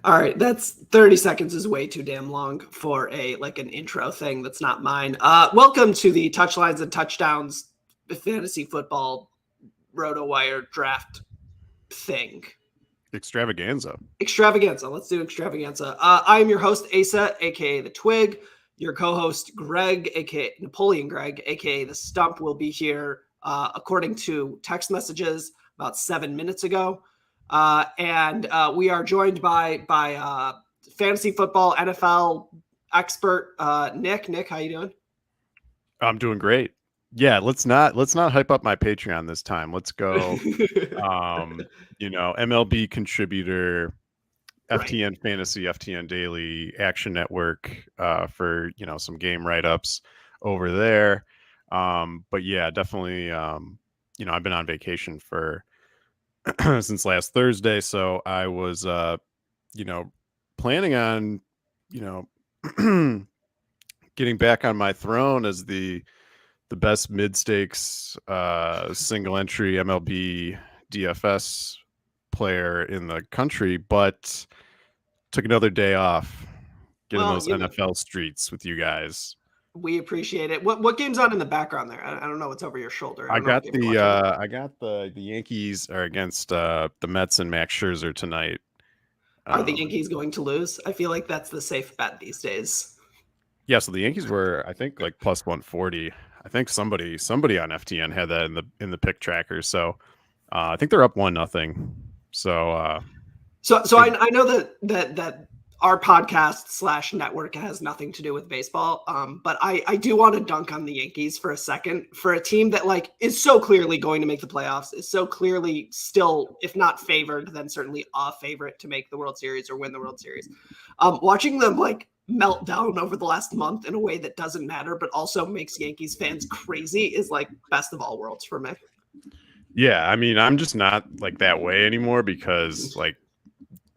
All right, that's 30 seconds is way too damn long for an intro thing that's not mine. Welcome to the Touchlines and Touchdowns fantasy football Rotowire draft thing. Extravaganza. Let's do extravaganza. I am your host, Asa, aka the Twig. Your co-host, Greg, aka Napoleon Greg, aka the Stump, will be here according to text messages about 7 minutes ago. And we are joined by fantasy football NFL expert Nick. Nick, how you doing? I'm doing great. Yeah, let's not hype up my Patreon this time. Let's go MLB contributor, FTN right. Fantasy, FTN Daily, Action Network for some game write-ups over there. But yeah, definitely I've been on vacation for since last Thursday, so I was planning on getting back on my throne as the best mid-stakes single entry MLB DFS player in the country, but took another day off getting those NFL streets with you guys. We appreciate it. What game's on in the background there? I don't know what's over your shoulder. I got the Yankees are against the Mets and Max Scherzer tonight. Are the Yankees going to lose? I feel like that's the safe bet these days. Yeah, so the Yankees were, I think, like plus 140. I think somebody on FTN had that in the pick tracker. So I think they're up 1-0. So I know that our podcast / network has nothing to do with baseball. But I do want to dunk on the Yankees for a second, for a team that is so clearly going to make the playoffs, is so clearly still, if not favored, then certainly a favorite to make the World Series or win the World Series. Watching them melt down over the last month in a way that doesn't matter, but also makes Yankees fans crazy is best of all worlds for me. Yeah. I mean, I'm just not that way anymore because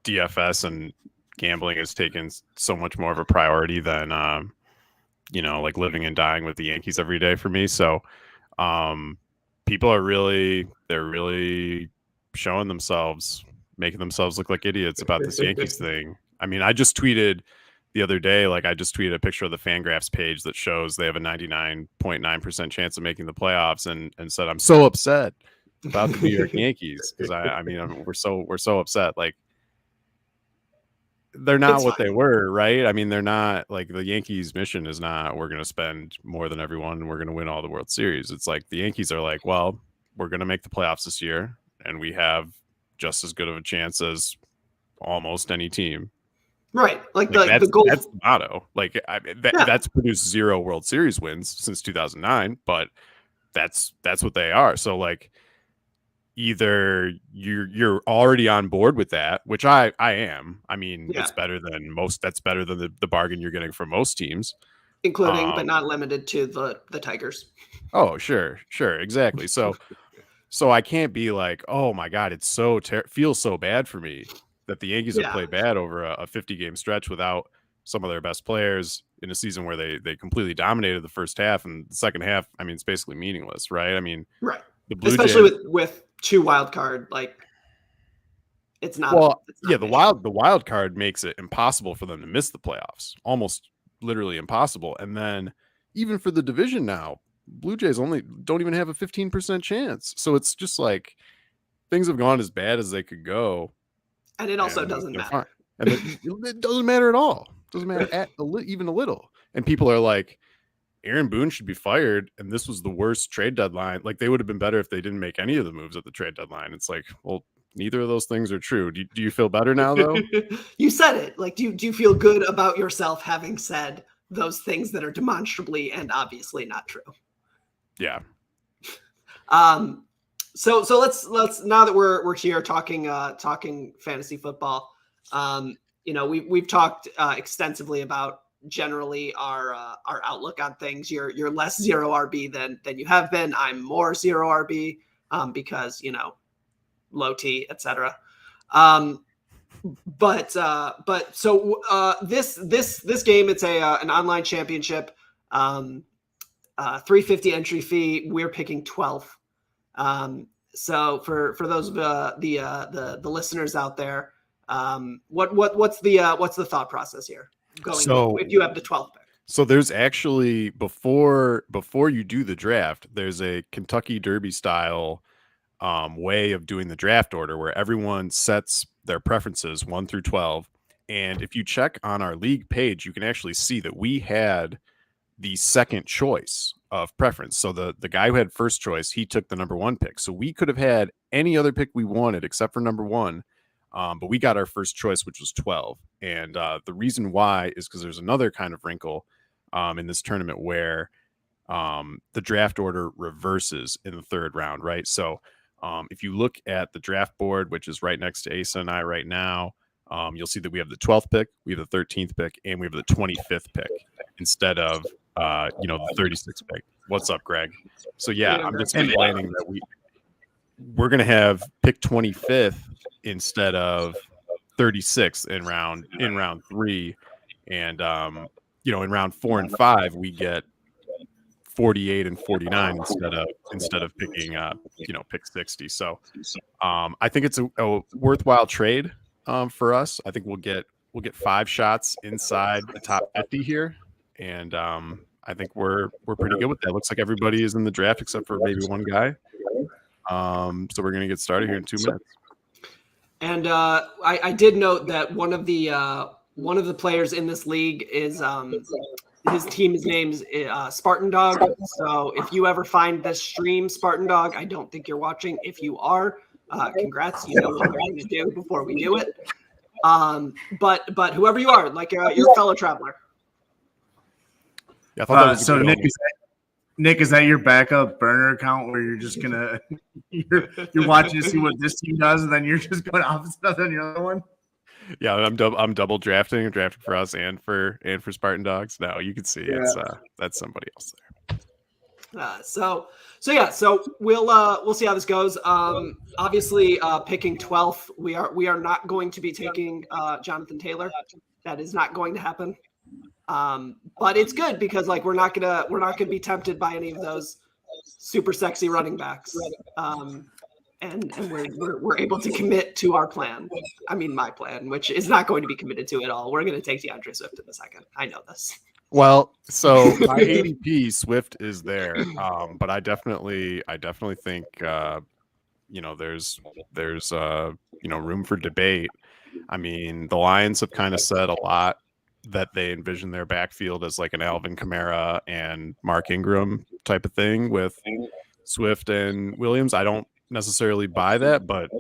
DFS and gambling has taken so much more of a priority than, living and dying with the Yankees every day for me. So, people are really showing themselves, making themselves look like idiots about this Yankees thing. I mean, I just tweeted the other day, I just tweeted a picture of the Fangraphs page that shows they have a 99.9% chance of making the playoffs, and said, I'm so upset about the New York Yankees because we're so upset. They're not what they were, right? I mean, they're not the Yankees' mission is not we're going to spend more than everyone and we're going to win all the World Series. It's the Yankees are well, we're going to make the playoffs this year and we have just as good of a chance as almost any team. Right. The goal. That's the motto. That's produced 0 World Series wins since 2009, but that's what they are. So either you're already on board with that, which I am. I mean, It's better than most. That's better than the bargain you're getting from most teams, including but not limited to the Tigers. Oh, sure, exactly. So I can't be oh my God, it's so feels so bad for me that the Yankees have played bad over a 50-game stretch without some of their best players in a season where they completely dominated the first half, and the second half, I mean, it's basically meaningless, right? I mean, right. Especially with 2 wild card, it's not. Well, the wild card makes it impossible for them to miss the playoffs, almost literally impossible. And then even for the division now, Blue Jays only don't even have a 15% chance. So it's just things have gone as bad as they could go. And it also doesn't matter. And it doesn't matter at all. It doesn't matter even a little. And people are Aaron Boone should be fired. And this was the worst trade deadline. They would have been better if they didn't make any of the moves at the trade deadline. It's well, neither of those things are true. Do you feel better now, though? You said it. Do you feel good about yourself having said those things that are demonstrably and obviously not true? Yeah. So let's now that we're here talking fantasy football, we've talked extensively about generally our outlook on things. You're less 0 RB than you have been. I'm more 0 RB because low T, etc. But this game, it's an online championship, 350 entry fee. We're picking 12. So for those of the listeners out there, What's the thought process here? If you have the 12th pick. So there's actually before you do the draft, there's a Kentucky Derby style way of doing the draft order where everyone sets their preferences 1 through 12. And if you check on our league page, you can actually see that we had the second choice of preference. So the guy who had first choice, he took the number 1 pick. So we could have had any other pick we wanted except for number 1. But we got our first choice, which was 12. And the reason why is because there's another kind of wrinkle in this tournament where the draft order reverses in the 3rd round, right? So if you look at the draft board, which is right next to Asa and I right now, you'll see that we have the 12th pick, we have the 13th pick, and we have the 25th pick instead of the 36th pick. What's up, Greg? So yeah, I'm just explaining that we're going to have pick 25th instead of 36th in round 3, and in round 4 and 5 we get 48 and 49 instead of picking pick 60. So I think it's a worthwhile trade for us. I think we'll get 5 shots inside the top 50 here, and I think we're pretty good with that. Looks like everybody is in the draft except for maybe one guy. So we're gonna get started here in 2 minutes. And I did note that one of the players in this league is his team's name's Spartan Dog. So if you ever find this stream, Spartan Dog, I don't think you're watching. If you are, congrats. You know what we're going to do before we do it. But whoever you are, like your fellow traveler. Yeah, so Nick, is that your backup burner account where you're just gonna you're watching to see what this team does, and then you're just going opposite on the other one? Yeah, I'm double drafting. I'm drafting for us and for Spartan Dogs. No, you can see that's somebody else there. So we'll see how this goes. Obviously, picking 12th, we are not going to be taking Jonathan Taylor. That is not going to happen. But it's good because we're not gonna be tempted by any of those super sexy running backs. And we're able to commit to our plan. I mean, my plan, which is not going to be committed to at all. We're going to take DeAndre Swift in a second. I know this. Well, so my ADP Swift is there, but I definitely think there's room for debate. I mean, the Lions have kind of said a lot that they envision their backfield as like an Alvin Kamara and Mark Ingram type of thing with Swift and Williams. I don't necessarily buy that, but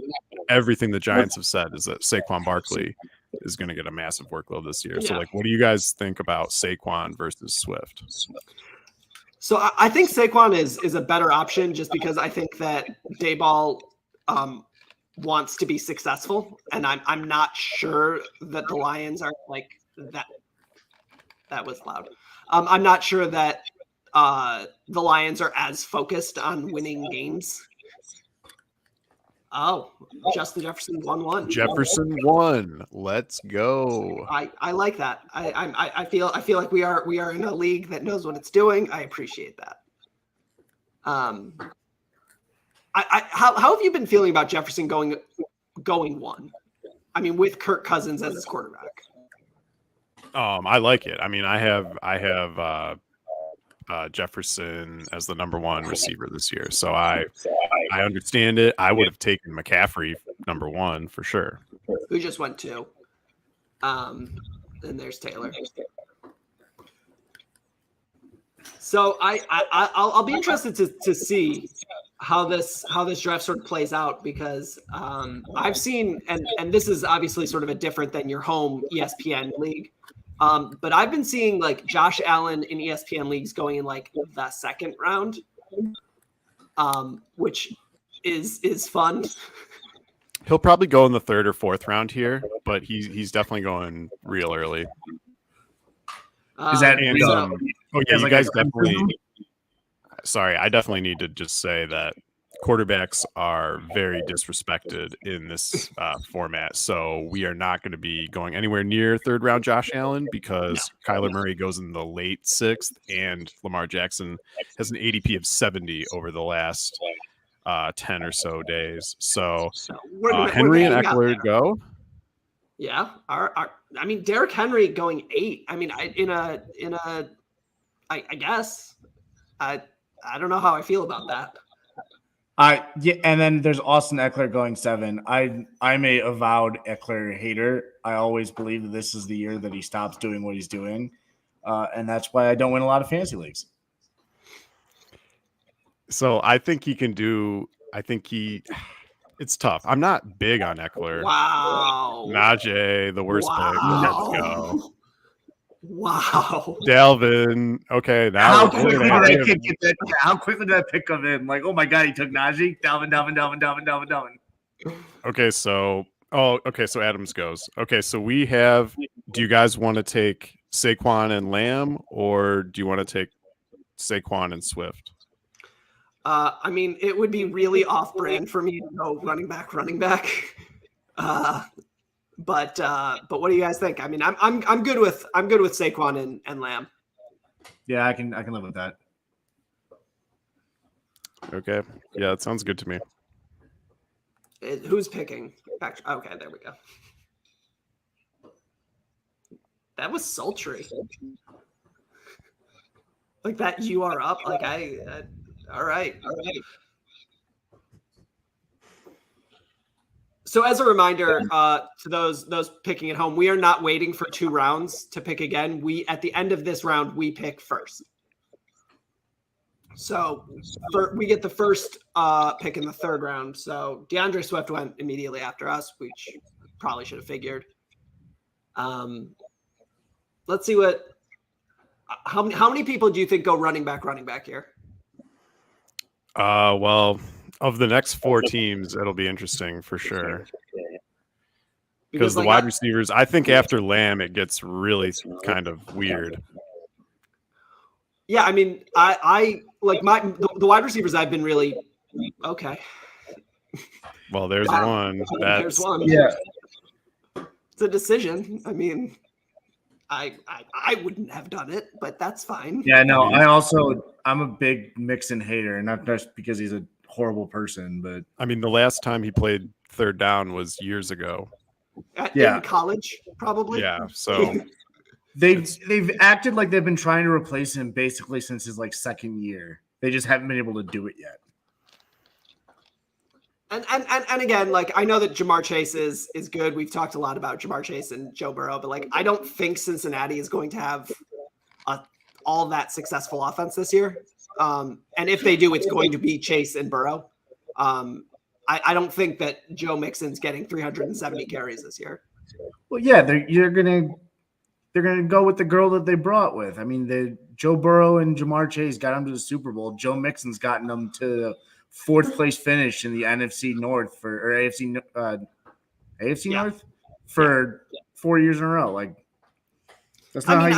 everything the Giants have said is that Saquon Barkley is going to get a massive workload this year. So what do you guys think about Saquon versus Swift? So I think Saquon is a better option just because I think that Dayball wants to be successful, and I'm not sure that the Lions are like that. That was loud. I'm not sure that the Lions are as focused on winning games. Oh, Justin Jefferson 1-1. Jefferson won. Let's go. I like that. I feel like we are in a league that knows what it's doing. I appreciate that. How have you been feeling about Jefferson going 1? I mean, with Kirk Cousins as his quarterback. I like it. I mean, I have Jefferson as the number 1 receiver this year, so I understand it. I would have taken McCaffrey number 1 for sure. Who just went 2? And there's Taylor. So I'll be interested to see how this draft sort of plays out because I've seen and this is obviously sort of a different than your home ESPN league. But I've been seeing like Josh Allen in ESPN leagues going in like the 2nd round, which is fun. He'll probably go in the 3rd or 4th round here, but he's definitely going real early. Is that you guys definitely. Sorry, I definitely need to just say that quarterbacks are very disrespected in this format. So we are not going to be going anywhere near 3rd round Josh Allen because Kyler Murray goes in the late 6th and Lamar Jackson has an ADP of 70 over the last 10 or so days. So Henry and Eckler go. Yeah. I mean, Derrick Henry going 8. I mean, I guess I don't know how I feel about that. Yeah, and then there's Austin Eckler going 7. I'm a avowed Eckler hater. I always believe that this is the year that he stops doing what he's doing, and that's why I don't win a lot of fantasy leagues. So I think he can do. It's tough. I'm not big on Eckler. Wow. Najee, the worst pick. Let's go. Wow. Dalvin. Okay, now How quickly did that kid get that? How quickly did that pick come in? Like, oh my god, he took Najee. Dalvin. Okay, so so Adams goes. Okay, so we have. Do you guys want to take Saquon and Lamb, or do you want to take Saquon and Swift? I mean, it would be really off-brand for me to go running back. But what do you guys think? I mean, I'm good with Saquon and Lamb. Yeah, I can live with that. Okay, yeah, that sounds good to me. Who's picking? Okay, there we go. That was sultry. Like that, you are up. Like all right. So as a reminder to those picking at home, we are not waiting for 2 rounds to pick again. At the end of this round, we pick first. So we get the first pick in the 3rd round. So DeAndre Swift went immediately after us, which probably should have figured. Let's see how many people do you think go running back here? Well, of the next 4 teams, it'll be interesting for sure. Because the wide receivers, I think after Lamb, it gets really kind of weird. Yeah, I mean, I like the wide receivers. I've been really okay. Well, there's one. There's one. Yeah, it's a decision. I mean, I wouldn't have done it, but that's fine. Yeah, no, I'm a big Mixon hater, not just because he's a horrible person, but I mean, the last time he played 3rd down was years ago. In college, probably. Yeah, so they've acted like they've been trying to replace him basically since his 2nd year. They just haven't been able to do it yet. And again, like I know that Jamar Chase is good. We've talked a lot about Jamar Chase and Joe Burrow, but I don't think Cincinnati is going to have all that successful offense this year. And if they do, it's going to be Chase and Burrow. I don't think that Joe Mixon's getting 370 carries this year. Well, yeah, they're gonna go with the girl that they brought with. I mean, Joe Burrow and Jamar Chase got them to the Super Bowl. Joe Mixon's gotten them to the 4th place finish in the NFC North or AFC North for 4 years in a row. That's not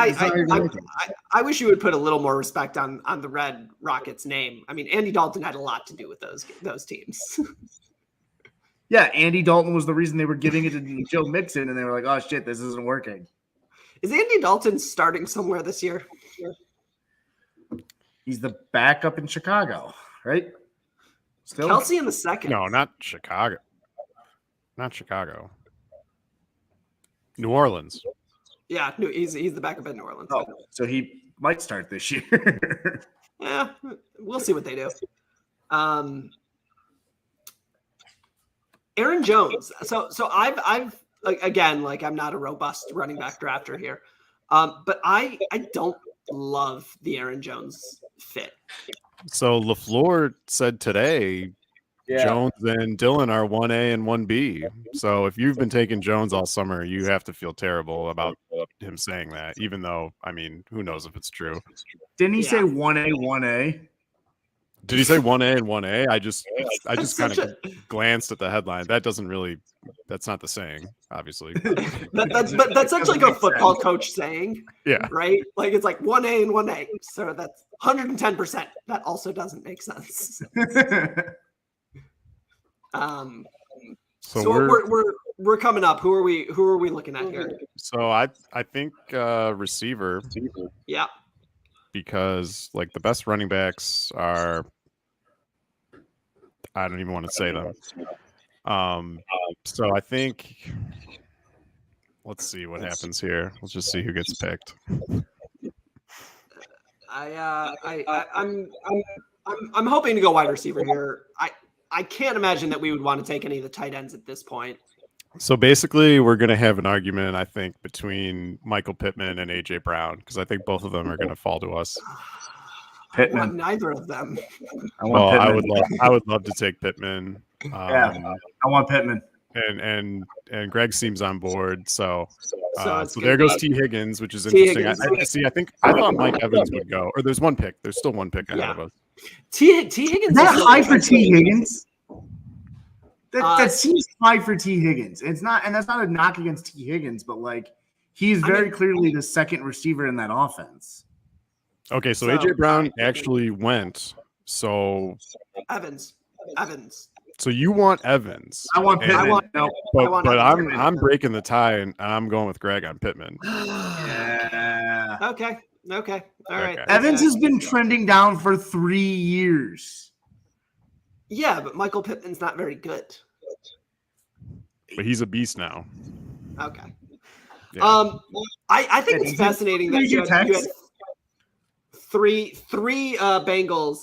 I wish you would put a little more respect on the Red Rockets name. I mean, Andy Dalton had a lot to do with those teams. Yeah, Andy Dalton was the reason they were giving it to Joe Mixon, and they were like, "Oh shit, this isn't working." Is Andy Dalton starting somewhere this year? He's the backup in Chicago, right? Still? Kelsey in the 2nd. No, not Chicago. Not Chicago. New Orleans. Yeah, he's the backup in New Orleans. Oh, so he might start this year. Yeah, we'll see what they do. Aaron Jones. So I've again, I'm not a robust running back drafter here, but I don't love the Aaron Jones fit. So LaFleur said today, Jones and Dillon are 1A and 1B. So if you've been taking Jones all summer, you have to feel terrible about him saying that, even though, I mean, who knows if it's true. Didn't he say 1A, 1A? Did he say 1A and 1A? I just kind of glanced at the headline. That's not the saying, obviously. That's such a football coach saying. Yeah. Right? It's 1A and 1A. So that's 110%. That also doesn't make sense. So we're coming up. Who are we looking at here? So I think receiver. Yeah. Because the best running backs are, I don't even want to say them. So I think let's see what happens here. Let's just see who gets picked. I'm hoping to go wide receiver here. I can't imagine that we would want to take any of the tight ends at this point. So basically, we're going to have an argument, I think, between Michael Pittman and AJ Brown, because I think both of them are going to fall to us. Pittman. I want neither of them. I would love to take Pittman. I want Pittman. And Greg seems on board. So there goes T. Higgins, which is interesting. I thought Mike Evans would go, or there's one pick. There's still one pick ahead of us. T. Higgins. That high for T. Higgins. That seems high for T. Higgins. It's not, and that's not a knock against T. Higgins, but like he's very clearly the second receiver in that offense. Okay, so AJ Brown actually went. So Evans. So you want Evans? I want Pittman. But I'm breaking the tie, and I'm going with Greg on Pittman. Yeah. Okay. All right. Evans has been trending down for 3 years. Yeah, but Michael Pittman's not very good. But he's a beast now. Okay. Yeah. I think it's fascinating that you had three Bengals.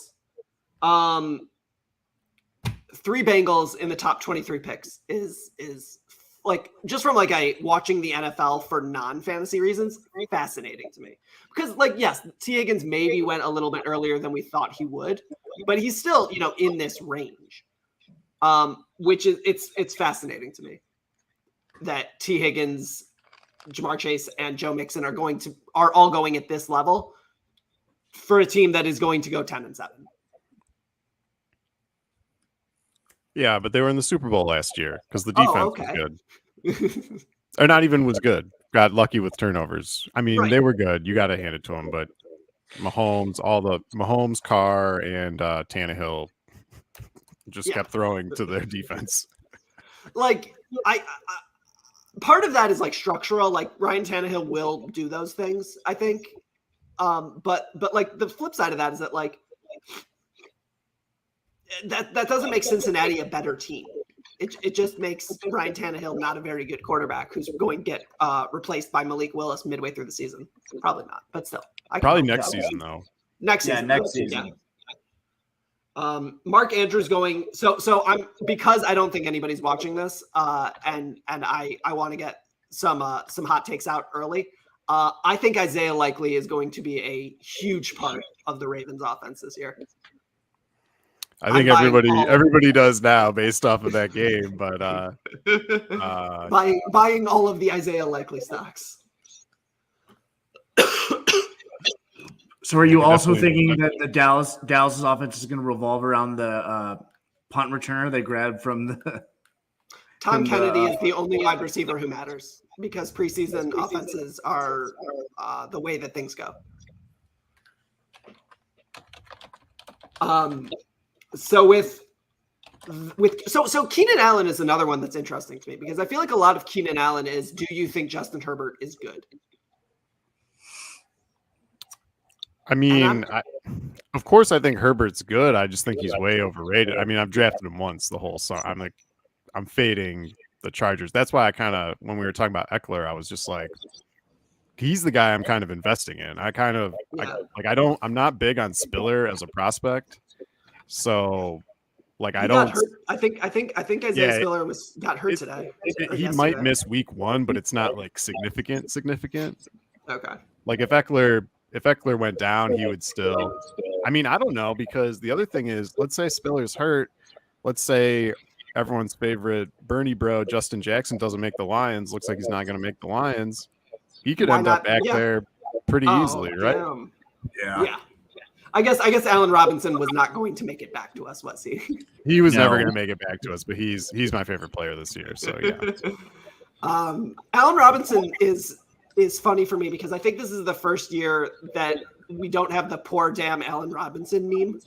Three Bengals in the top 23 picks is like, just from like watching the NFL for non-fantasy reasons, fascinating to me. Because like, yes, T. Higgins maybe went a little bit earlier than we thought he would, but he's still, in this range. Which is it's fascinating to me that T. Higgins, Jamar Chase, and Joe Mixon are all going at this level for a team that is going to go 10-7. Yeah, but they were in the Super Bowl last year because the defense was good. Or not even was good. Got lucky with turnovers. I mean, They were good. You got to hand it to them. But Mahomes, Carr, and Tannehill just kept throwing to their defense. Like, I part of that is like structural. Like Ryan Tannehill will do those things, I think. But like the flip side of that is that like that doesn't make Cincinnati a better team. It just makes Ryan Tannehill not a very good quarterback who's going to get replaced by Malik Willis midway through the season. Probably not, but still. Probably next season, though. Next season. Yeah. Mark Andrews going. So I'm, because I don't think anybody's watching this, and I want to get some hot takes out early. I think Isaiah Likely is going to be a huge part of the Ravens offense this year. I think everybody does now based off of that game, but buying all of the Isaiah Likely stocks. So are you also thinking that the Dallas's offense is going to revolve around the punt returner they grabbed from the Tom Kennedy is the only wide receiver who matters because preseason offenses are the way that things go. So Keenan Allen is another one that's interesting to me because I feel like a lot of Keenan Allen is, do you think Justin Herbert is good? I mean, of course I think Herbert's good. I just think he's way overrated. I mean, I've drafted him once the whole summer. I'm fading the Chargers. That's why I kind of, when we were talking about Eckler, I was just like, he's the guy I'm kind of investing in. I'm not big on Spiller as a prospect. So, like, I don't. I think Isaiah Spiller got hurt today. He might miss week 1, but it's not like significant. Okay. Like if Eckler went down, he would still. I mean, I don't know, because the other thing is, let's say Spiller's hurt. Let's say everyone's favorite Bernie bro Justin Jackson doesn't make the Lions. Looks like he's not going to make the Lions. He could end up back there pretty easily, right? Damn. Yeah. I guess Allen Robinson was not going to make it back to us, was he? He was never going to make it back to us, but he's my favorite player this year. So yeah. Allen Robinson is funny for me because I think this is the first year that we don't have the poor damn Allen Robinson meme,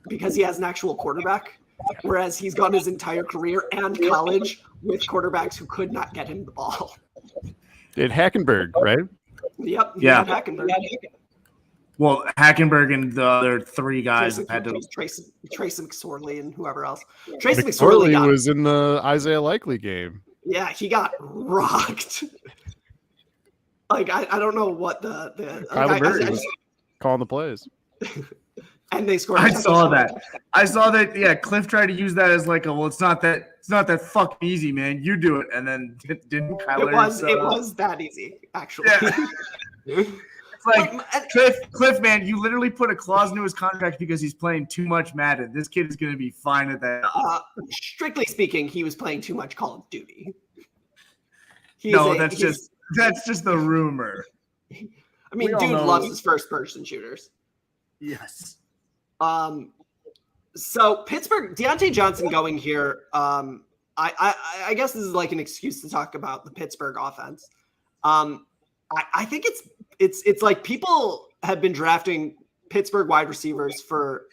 because he has an actual quarterback, whereas he's gone his entire career and college with quarterbacks who could not get him the ball. Did Hackenberg, right? Yep. Yeah. Hackenberg. Well, Hackenberg and the other 3 guys had to Trace McSorley and whoever else. Trace McSorley McSorley was in the Isaiah Likely game. Yeah, he got rocked. Like I don't know what the Kyler Murray was calling the plays. And they scored. I saw that. Yeah, Cliff tried to use that as like it's not that fucking easy, man. You do it, and then didn't Kyler? It was that easy, actually. Yeah. It's like Cliff, man, you literally put a clause into his contract because he's playing too much Madden. This kid is going to be fine at that. Strictly speaking, he was playing too much Call of Duty. That's just the rumor. I mean, dude loves his first-person shooters. Yes. So Pittsburgh, Deontay Johnson going here. I guess this is like an excuse to talk about the Pittsburgh offense. I think it's like people have been drafting Pittsburgh wide receivers for,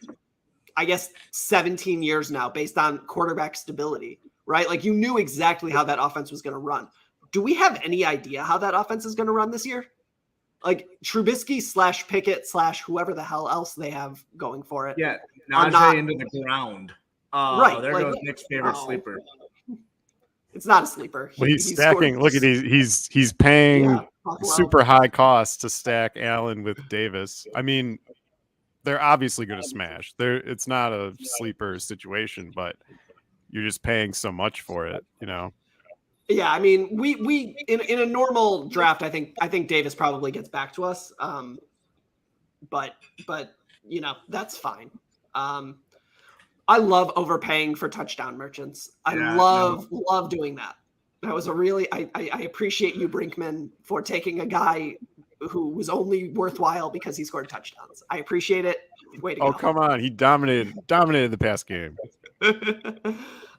I guess, 17 years now based on quarterback stability, right? Like you knew exactly how that offense was going to run. Do we have any idea how that offense is going to run this year? Like Trubisky / Pickett / whoever the hell else they have going for it. Yeah, Najee into the ground. Right. There goes Nick's favorite sleeper. It's not a sleeper. Well, he's stacking. Look at he's paying super high costs to stack Allen with Davis. I mean, they're obviously going to smash. It's not a sleeper situation, but you're just paying so much for it, you know. Yeah, I mean, we in a normal draft, I think Davis probably gets back to us. But you know, that's fine. I love overpaying for touchdown merchants. I love doing that. That was a really I appreciate you, Brinkman, for taking a guy who was only worthwhile because he scored touchdowns. I appreciate it. Way to go. Oh, come on. He dominated the past game.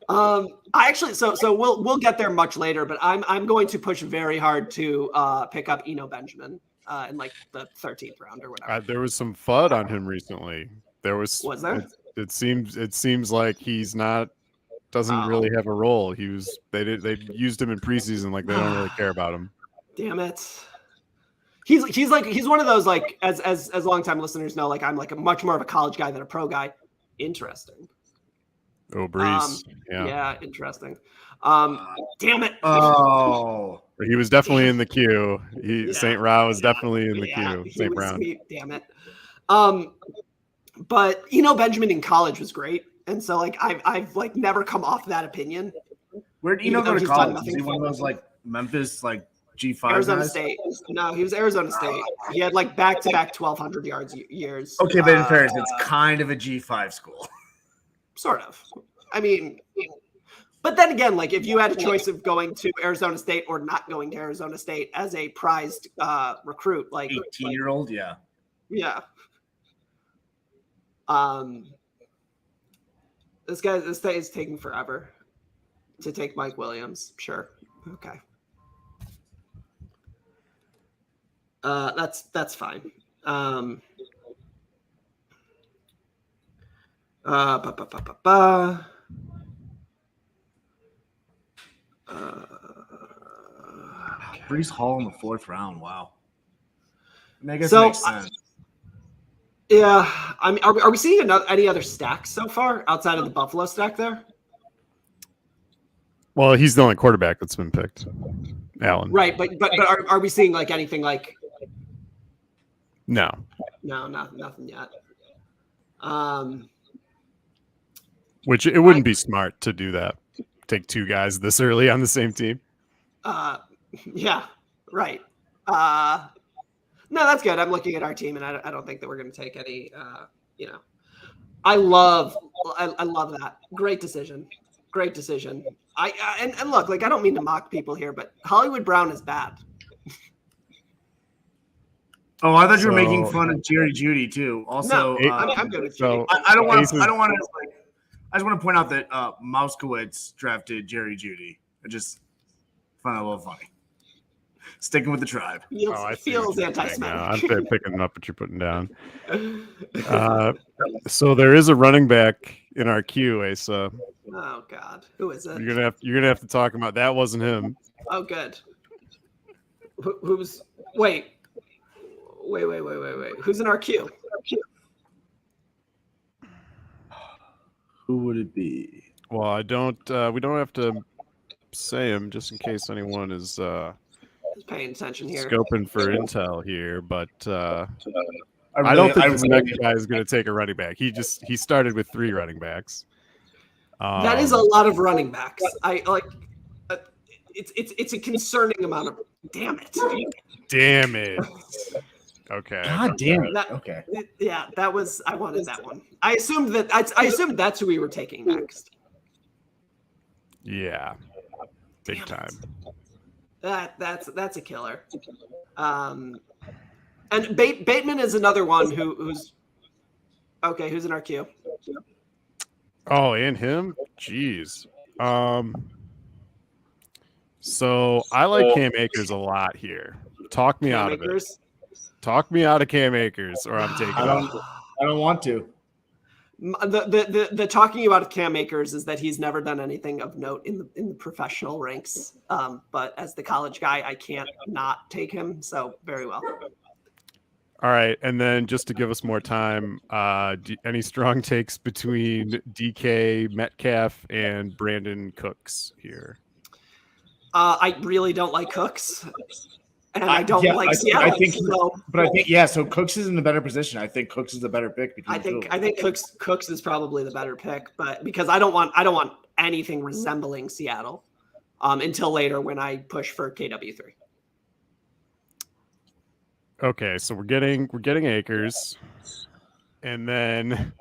I actually so we'll get there much later, but I'm going to push very hard to pick up Eno Benjamin in like the 13th round or whatever. There was some FUD on him recently. Was there? It seems like he's doesn't really have a role. They used him in preseason, like they don't really care about him. Damn it. He's one of those, like, as longtime listeners know, like I'm like a much more of a college guy than a pro guy. Interesting. Oh, Brees. Yeah, interesting. Damn it. Oh. He was definitely in the queue. St. Rao was definitely in the queue. St. Brown. Damn it. But Benjamin in college was great, and so like I've like never come off that opinion. Where did go to college? Is he one of those like Memphis like G5 Arizona guys? State? No, he was Arizona State. He had like back-to-back 1,200 yards years. Okay, but in fairness, it's kind of a G5 school. Sort of. I mean, but then again, like if you had a choice of going to Arizona State or not going to Arizona State as a prized recruit, like 18-year-old, yeah. This guy is taking forever to take Mike Williams. Sure. Okay. That's fine. Brees Hall in the 4th round. Wow. I guess it makes sense. Yeah, I mean, are we seeing any other stacks so far outside of the Buffalo stack there? Well, he's the only quarterback that's been picked, Allen. Right, but are we seeing like anything like? No, nothing yet. Which it wouldn't be smart to do that. Take 2 guys this early on the same team. Yeah, right. No, that's good. I'm looking at our team, and I don't think that we're going to take any. I love that. Great decision. And look, like I don't mean to mock people here, but Hollywood Brown is bad. Oh, I thought you were making fun of Jerry Jeudy too. Also, no, I'm good with Jeudy. I don't want to. I just want to point out that Mouskowitz drafted Jerry Jeudy. I just find that a little funny. Sticking with the tribe. Feels anti-Semitic. I'm picking up what you're putting down. So there is a running back in our queue, Asa. Oh God, who is it? You're gonna have to talk about that. Wasn't him? Oh, good. Who's? Wait. Who's in our queue? Who would it be? Well, I don't. We don't have to say them just in case anyone is paying attention here. scoping for intel here, but I don't think this next guy is going to take a running back. He started with 3 running backs. That is a lot of running backs. I like. It's a concerning amount of. Damn it! Okay. God damn it. Okay. Yeah, that was. I wanted that one. I assumed that's who we were taking next. Yeah. Big time. That's a killer. And Bateman is another one who's okay. Who's in our queue? Oh, and him? Jeez. So I like Cam Akers a lot here. Talk me out of it. Talk me out of Cam Akers, or I'm taking. I don't want to. The talking about Cam Akers is that he's never done anything of note in the professional ranks. But as the college guy, I can't not take him. So very well. All right, and then just to give us more time, any strong takes between DK Metcalf and Brandon Cooks here? I really don't like Cooks, and I don't like Seattle. I think so. Cooks is in the better position. I think Cooks is the better pick. I think Cooks is probably the better pick, but because I don't want anything resembling Seattle until later when I push for KW3. Okay, so we're getting Akers, and then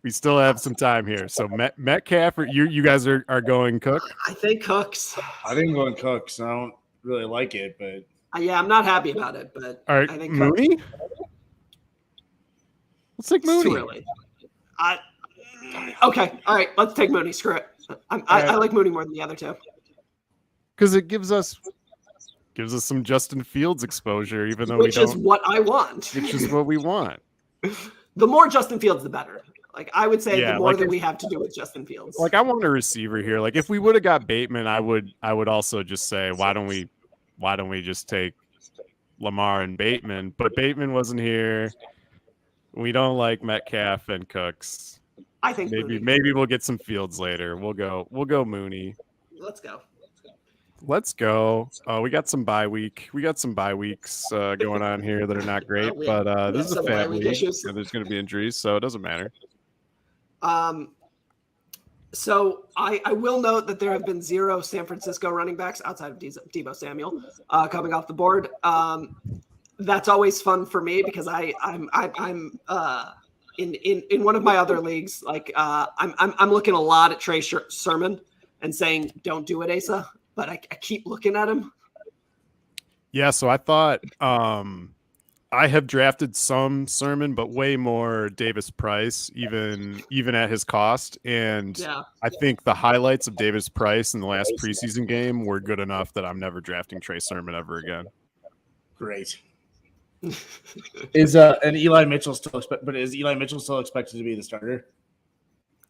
we still have some time here. So Metcalf, you guys are going Cook? I think Cooks. I think I'm going Cooks. I don't really like it, but yeah, I'm not happy about it. But all right, I think Mooney. Let's take Mooney. Too early. Okay, all right, let's take Mooney. Screw it. I like Mooney more than the other two because it gives us some Justin Fields exposure, even though which is what I want. Which is what we want. The more Justin Fields, the better. Like I would say, the more that we have to do with Justin Fields. Like I want a receiver here. Like if we would have got Bateman, I would also just say, why don't we just take Lamar and Bateman? But Bateman wasn't here. We don't like Metcalf and Cooks. I think maybe we'll get some Fields later. We'll go Mooney. Let's go. We got some bye week. We got some bye weeks going on here that are not great, but this is a fat week, and there's going to be injuries, so it doesn't matter. So I will note that there have been 0 San Francisco running backs outside of Deebo Samuel coming off the board. That's always fun for me because I'm in one of my other leagues. Like I'm looking a lot at Trey Sermon and saying, "Don't do it, Asa." But I keep looking at him. Yeah, so I thought I have drafted some Sermon, but way more Davis Price, even at his cost. And I think the highlights of Davis Price in the last preseason game were good enough that I'm never drafting Trey Sermon ever again. Great. Is Eli Mitchell still expected to be the starter?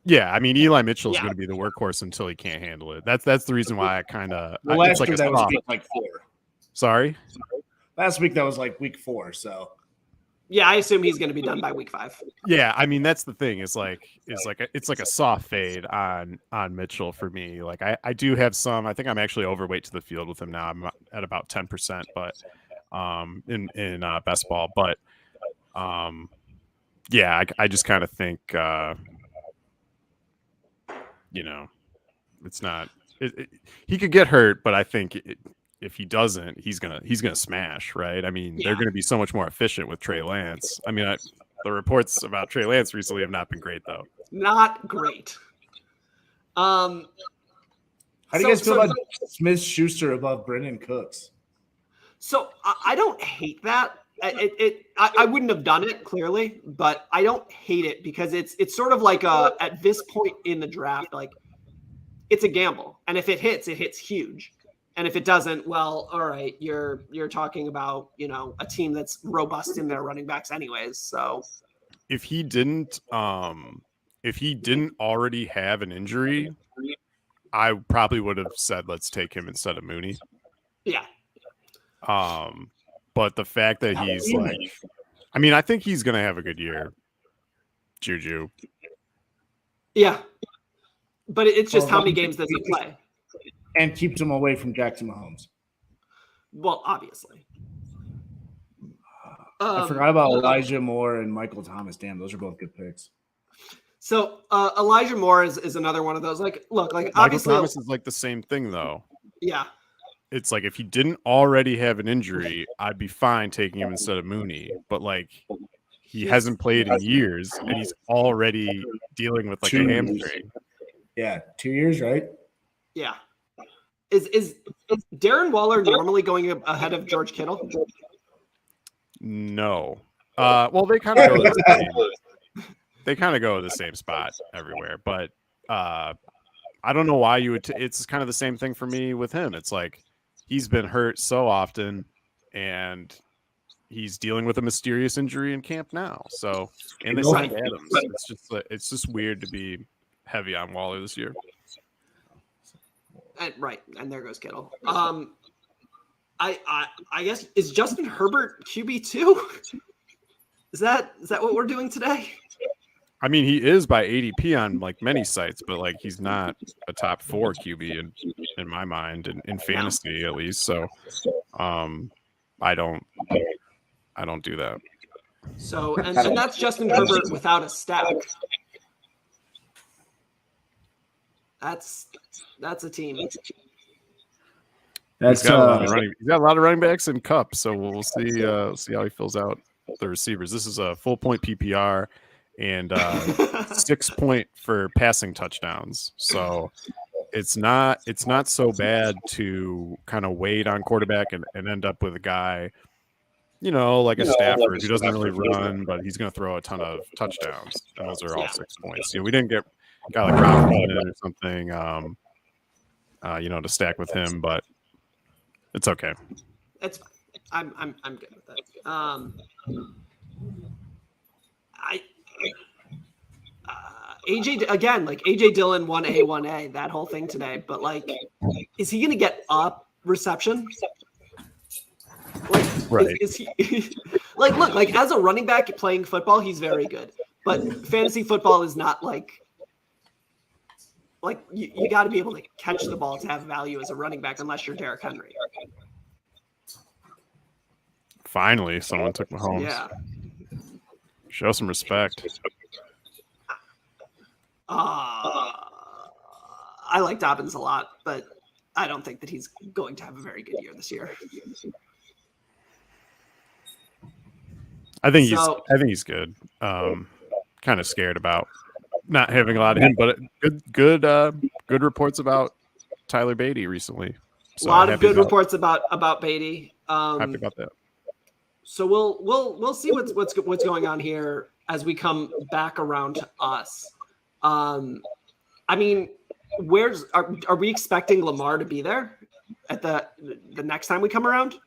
Yeah, I mean Eli Mitchell is going to be the workhorse until he can't handle it. That's the reason why I kind of last week that was like 4. Sorry, last week that was like week 4. So yeah, I assume he's going to be done by week 5. Yeah, I mean that's the thing. It's like a soft fade on Mitchell for me. Like I do have some. I think I'm actually overweight to the field with him now. I'm at about 10%, but in best ball. But yeah, I just kind of think. It's not. He could get hurt, but I think if he doesn't, he's gonna smash, right? I mean, they're going to be so much more efficient with Trey Lance. I mean, the reports about Trey Lance recently have not been great, though. Not great. How do you guys feel about Smith-Schuster above Brandon Cooks? So I don't hate that. I wouldn't have done it clearly, but I don't hate it because it's sort of like at this point in the draft, like it's a gamble, and if it hits huge, and if it doesn't, well, all right, you're talking about a team that's robust in their running backs anyways. So if he didn't already have an injury, I probably would have said let's take him instead of Mooney. Yeah. But the fact that he's like, I mean, I think he's going to have a good year, Juju. Yeah. But it's just how many games does he play? And keeps him away from Jackson Mahomes. Well, obviously. I forgot about Elijah Moore and Michael Thomas. Damn, those are both good picks. So Elijah Moore is another one of those. Like, look, like Michael obviously, Thomas is like the same thing though. yeah. It's like if he didn't already have an injury, I'd be fine taking him instead of Mooney. But like he hasn't played in years and he's already dealing with like a hamstring. Yeah, 2 years, right? Yeah. Is Darren Waller normally going ahead of George Kittle? No. Well, they kind of go to the same spot everywhere, but I don't know why you would. It's kind of the same thing for me with him. It's like he's been hurt so often, and he's dealing with a mysterious injury in camp now. So, and they signed Adams. It's just weird to be heavy on Waller this year. Right, and there goes Kittle. I guess is Justin Herbert QB2? Is that what we're doing today? I mean, he is by ADP on like many sites, but like he's not a top 4 QB in my mind, in fantasy at least. So, I don't do that. So, and that's Justin Herbert without a stack. That's a team. That's he's got a lot of running backs in Cup, so we'll see how he fills out the receivers. This is a full point PPR and 6 point for passing touchdowns. So it's not so bad to kind of wait on quarterback and end up with a guy, like a Stafford who doesn't really run, but he's going to throw a ton of touchdowns. And those are all 6 points. We didn't get a guy like Robinson or something, to stack with him, but it's okay. It's fine. I'm good with that. AJ again, like AJ Dillon 1A, that whole thing today, but like, is he gonna get up reception? Like, right? Is he like look like as a running back playing football, he's very good, but fantasy football is not like you got to be able to catch the ball to have value as a running back, unless you're Derrick Henry. Finally, someone took Mahomes. Yeah. Show some respect. I like Dobbins a lot, but I don't think that he's going to have a very good year this year. I think he's good. Kind of scared about not having a lot of him, but good reports about Tyler Beatty recently. So a lot of good reports about Beatty. Happy about that. So we'll see what's going on here as we come back around to us. I mean, are we expecting Lamar to be there at the next time we come around?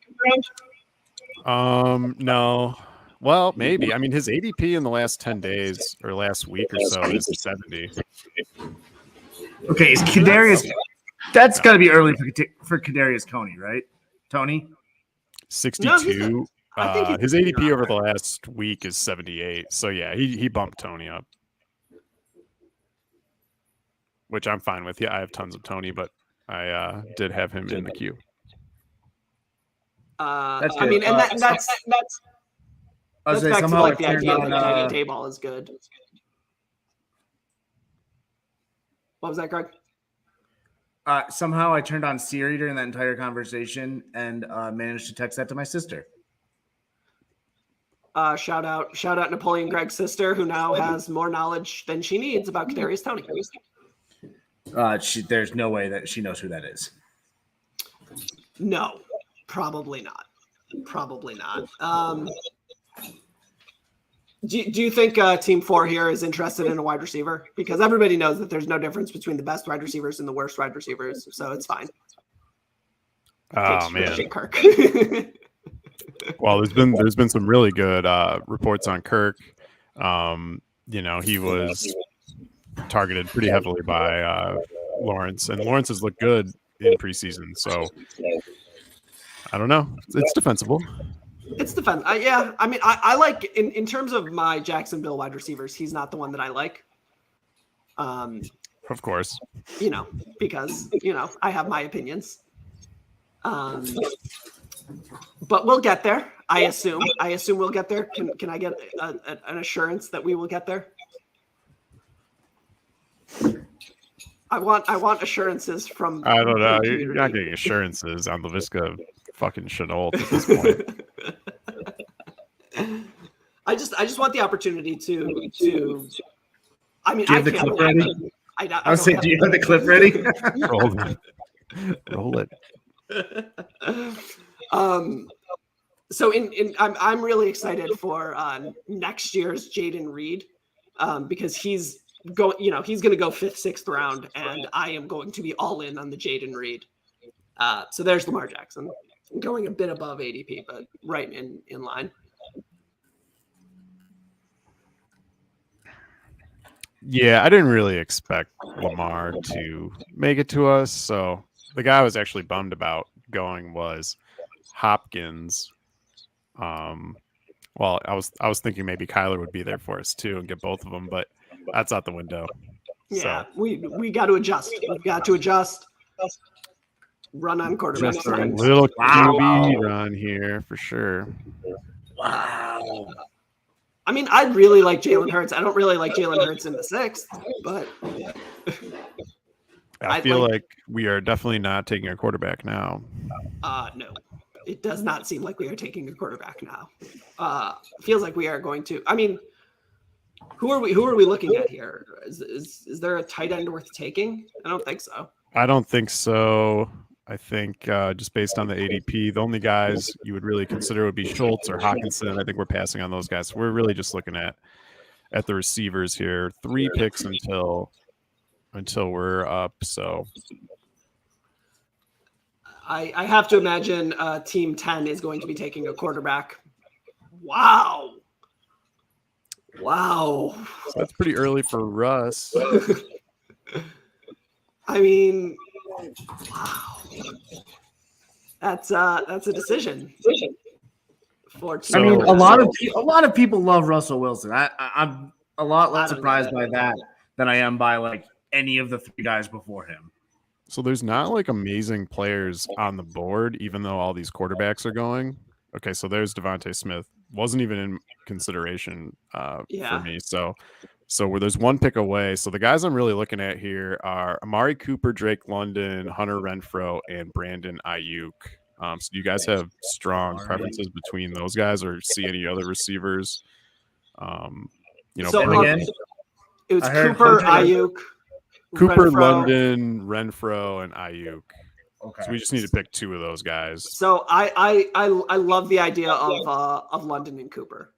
No. Well, maybe. I mean, his ADP in the last 10 days or last week or so is 70. Okay, is Kadarius? That's got to be early for Kadarius Toney, right? Tony? 62. I think his ADP over the last week is 78. So yeah, he bumped Toney up, which I'm fine with. Yeah, I have tons of Toney, but I did have him in the queue. I mean, and that's back to like the idea of like Dayball is good. What was that, Greg? Somehow I turned on Siri during that entire conversation and managed to text that to my sister. Shout out Napoleon Greg's sister, who now has more knowledge than she needs about Kadarius Toney. There's no way that she knows who that is. No, probably not. Probably not. Do you think Team 4 here is interested in a wide receiver? Because everybody knows that there's no difference between the best wide receivers and the worst wide receivers, so it's fine. Oh man, Kirk. Well, there's been some really good reports on Kirk. He was targeted pretty heavily by Lawrence, and Lawrence has looked good in preseason. So I don't know. It's defensible. It's defensible. Yeah. I mean, I like in terms of my Jacksonville wide receivers, he's not the one that I like. Of course. Because I have my opinions. But we'll get there. I assume we'll get there. Can I get an assurance that we will get there? I want assurances from. I don't know. You're not getting assurances on Laviska fucking Chenault at this point. I just want the opportunity to. I mean, Do you have the clip ready? I was saying, do you have the clip ready? Roll it. So I'm really excited for next year's Jaden Reed because he's going to go 5th, 6th round, and I am going to be all in on the Jaden Reed. So there's Lamar Jackson going a bit above ADP, but right in line. Yeah, I didn't really expect Lamar to make it to us. So the guy I was actually bummed about going was Hopkins. Well, I was thinking maybe Kyler would be there for us too and get both of them, but that's out the window. Yeah, so. we got to adjust. We've got to adjust. Run on quarterback. Little QB run here for sure. Wow. I mean, I really like Jalen Hurts. I don't really like Jalen Hurts in the 6th, but I feel like we are definitely not taking a quarterback now. No, it does not seem like we are taking a quarterback now. Feels like we are going to. I mean, who are we looking at here? Is there a tight end worth taking? I don't think so. I don't think so. I think just based on the ADP, the only guys you would really consider would be Schultz or Hawkinson. I think we're passing on those guys. So we're really just looking at the receivers here. 3 picks until we're up. So I have to imagine Team 10 is going to be taking a quarterback. Wow. So that's pretty early for Russ. I mean, wow. That's a decision. I mean, a lot of people love Russell Wilson. I'm a lot less surprised by that than I am by like any of the 3 guys before him. So there's not like amazing players on the board, even though all these quarterbacks are going. Okay, so there's Devontae Smith. Wasn't even in consideration for me. So where there's 1 pick away. So the guys I'm really looking at here are Amari Cooper, Drake London, Hunter Renfrow, and Brandon Ayuk. So do you guys have strong preferences between those guys, or see any other receivers? So again, it was Cooper, Ayuk, Cooper, Renfrow. London, Renfrow, and Ayuk. Okay. So we just need to pick 2 of those guys. So I love the idea of London and Cooper.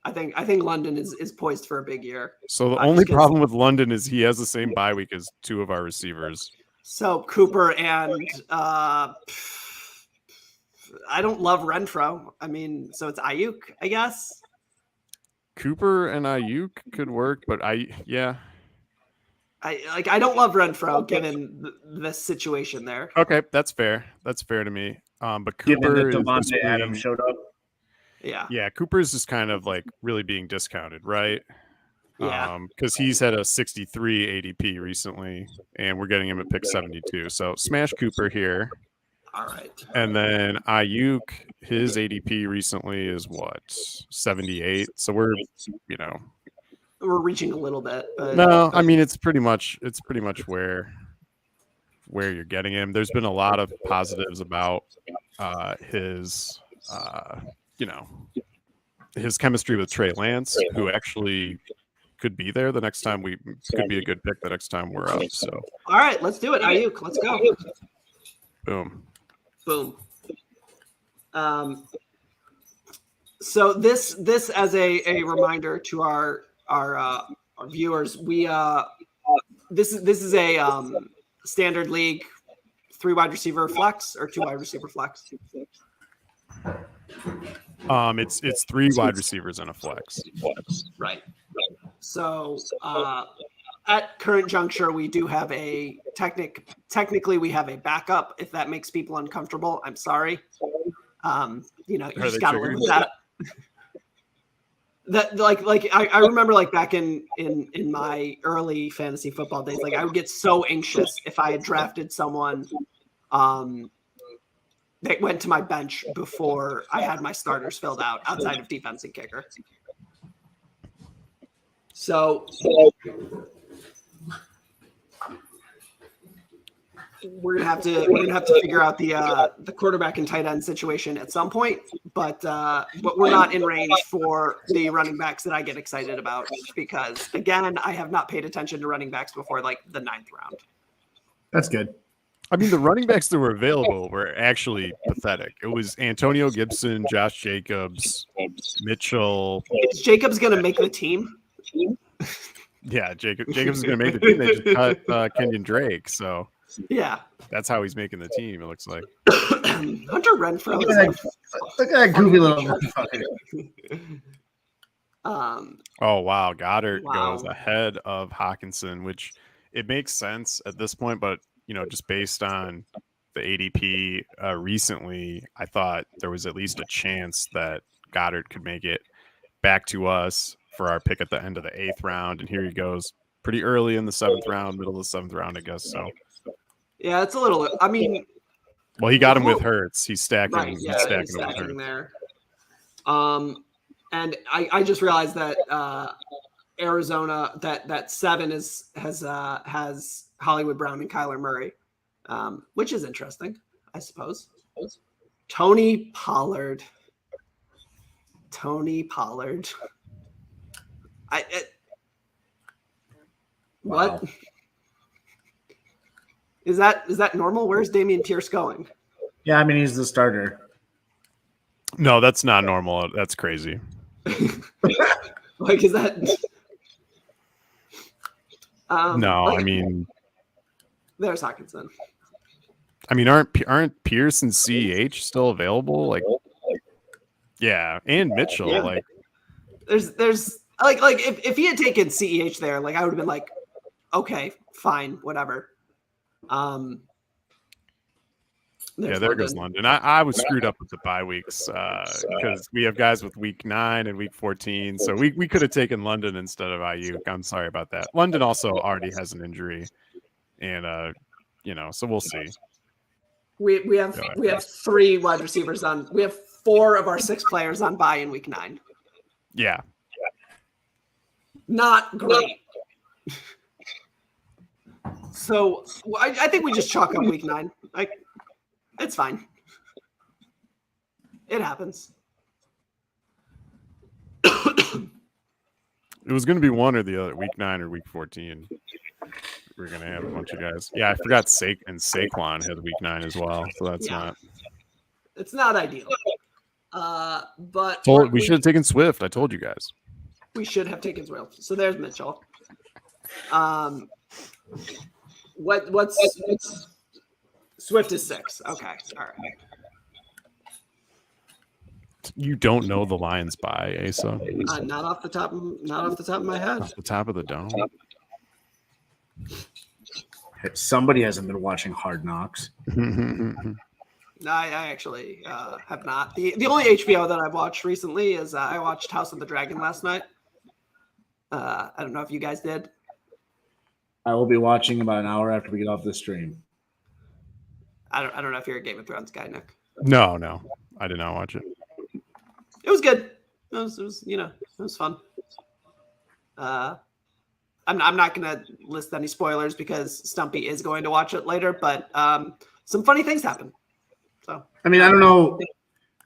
I think London is poised for a big year. So the only problem with London is he has the same bye week as 2 of our receivers. So Cooper and I don't love Renfrow. I mean, so it's Ayuk, I guess. Cooper and Ayuk could work, but I don't love Renfrow given this situation there. Okay, that's fair. That's fair to me. But Cooper is Devontae Adams showed up. Yeah. Cooper is just kind of like really being discounted, right? Yeah. Because he's had a 63 ADP recently, and we're getting him at pick 72. So smash Cooper here. All right. And then Ayuk, his ADP recently is what, 78. So we're reaching a little bit. But, no, I mean it's pretty much where you're getting him. There's been a lot of positives about his his chemistry with Trey Lance, who actually could be there the next time could be a good pick the next time we're up. So all right, let's do it. Ayuk, let's go. Boom. So this as a reminder to our viewers, we this is a standard league 3 wide receiver flex or 2 wide receiver flex. It's 3 wide receivers and a flex. Right. So at current juncture, we do have technically we have a backup. If that makes people uncomfortable, I'm sorry. You just got to live with that. that I remember like back in my early fantasy football days, like I would get so anxious if I had drafted someone that went to my bench before I had my starters filled out outside of defense and kicker. So we're gonna have to figure out the quarterback and tight end situation at some point, but we're not in range for the running backs that I get excited about because again, I have not paid attention to running backs before like the 9th round. That's good. I mean, the running backs that were available were actually pathetic. It was Antonio Gibson, Josh Jacobs, Mitchell. Is Jacobs going to make the team? Yeah, Jacobs is going to make the team. They just cut Kenyon Drake, so yeah, that's how he's making the team. It looks like Hunter Renfrow. Look at that goofy little motherfucker. Oh wow, Goddard Wow. goes ahead of Hawkinson, which it makes sense at this point, but just based on the ADP recently, I thought there was at least a chance that Goddard could make it back to us for our pick at the end of the 8th round, and here he goes pretty early in the 7th round, middle of the 7th round, I guess. So yeah, it's a little. I mean, well, he got him with Hurts. He's stacking. right? He's Yeah, stacking he's him with stacking Hurts. there. And I just realized that Arizona that 7 has Hollywood Brown and Kyler Murray, which is interesting, I suppose. Tony Pollard. What? Wow. Is that normal? Where's Damian Pierce going? Yeah, I mean he's the starter. No, that's not normal. That's crazy. Like, is that? No, like, I mean, there's Hawkinson. I mean, aren't Pierce and CEH still available? Like, yeah, and Mitchell. Yeah. Like, There's like if he had taken CEH there, like I would have been like, okay, fine, whatever. Yeah, there goes London. I was screwed up with the bye weeks because we have guys with week 9 and week 14. So we could have taken London instead of Ayuk. I'm sorry about that. London also already has an injury. And, so we'll see. We have 3 wide receivers on. We have 4 of our 6 players on bye in week 9. Yeah. Not great. So I think we just chalk up week 9. Like, it's fine. It happens. It was going to be one or the other, week 9 or week 14. We're going to have a bunch of guys. Yeah, I forgot Saquon had week 9 as well. So that's not. It's not ideal. But we should have taken Swift. I told you guys. We should have taken Swift. So there's Mitchell. What's Swift is 6. Okay. All right. You don't know the Lions by Asa? Not off the top of my head. Off the top of the dome. Somebody hasn't been watching Hard Knocks. No, I actually have not. The only HBO that I've watched recently is I watched House of the Dragon last night. I don't know if you guys did. I will be watching about an hour after we get off the stream. I don't know if you're a Game of Thrones guy, Nick. No, I did not watch it. It was good. It was fun. I'm not going to list any spoilers because Stumpy is going to watch it later, but some funny things happen. So I mean, I don't know.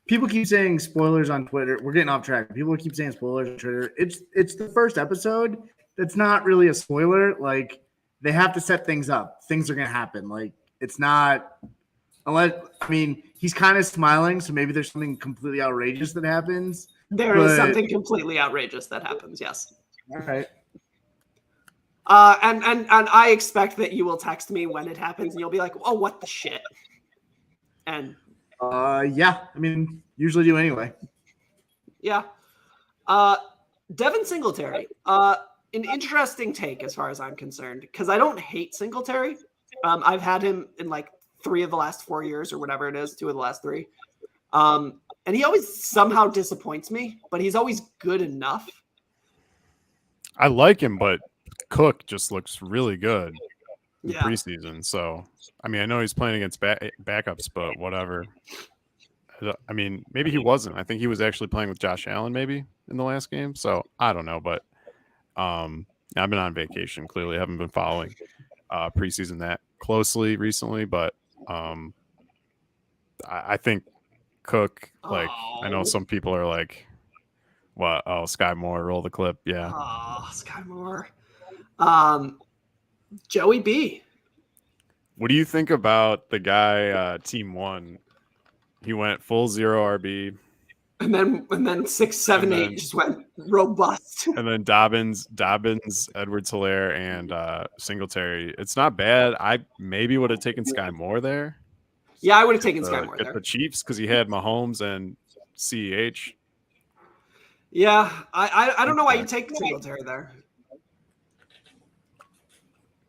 People keep saying spoilers on Twitter. We're getting off track. People keep saying spoilers on Twitter. It's the first episode. That's not really a spoiler. Like, they have to set things up. Things are going to happen. Like, it's not unless, I mean, he's kind of smiling, so maybe there's something completely outrageous that happens. There is something completely outrageous that happens. Yes. All right. And I expect that you will text me when it happens, and you'll be like, "Oh, what the shit?" And yeah, I mean, usually do anyway. Yeah. Devin Singletary. An interesting take as far as I'm concerned, because I don't hate Singletary. I've had him in like 3 of the last 4 years or whatever it is, 2 of the last 3. And he always somehow disappoints me, but he's always good enough. I like him, but Cook just looks really good in Yeah. preseason. So, I mean, I know he's playing against backups, but whatever. I mean, maybe he wasn't. I think he was actually playing with Josh Allen maybe in the last game. So I don't know, but I've been on vacation. Clearly, haven't been following preseason that closely recently. But I think Cook, like, I know some people are like, "What? Oh, Sky Moore, roll the clip." Yeah. Oh, Sky Moore. Joey B. What do you think about the guy Team 1? He went full 0 RB. And then 6, 7, 8 just went robust. And then Dobbins, Edwards-Helaire, and Singletary. It's not bad. I maybe would have taken Sky Moore there. Yeah, I would have taken Sky Moore there. The Chiefs because he had Mahomes and CEH. Yeah, I don't know why you take Singletary there.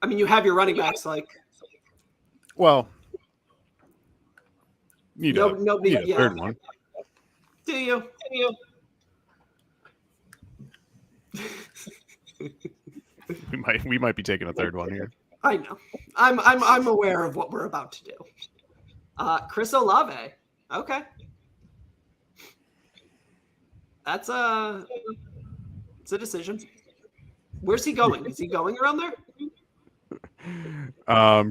I mean, you have your running backs like. Well, need a yeah. third one. Do you? We might be taking a third one here. I know. I'm aware of what we're about to do. Chris Olave. Okay. It's a decision. Where's he going? Is he going around there?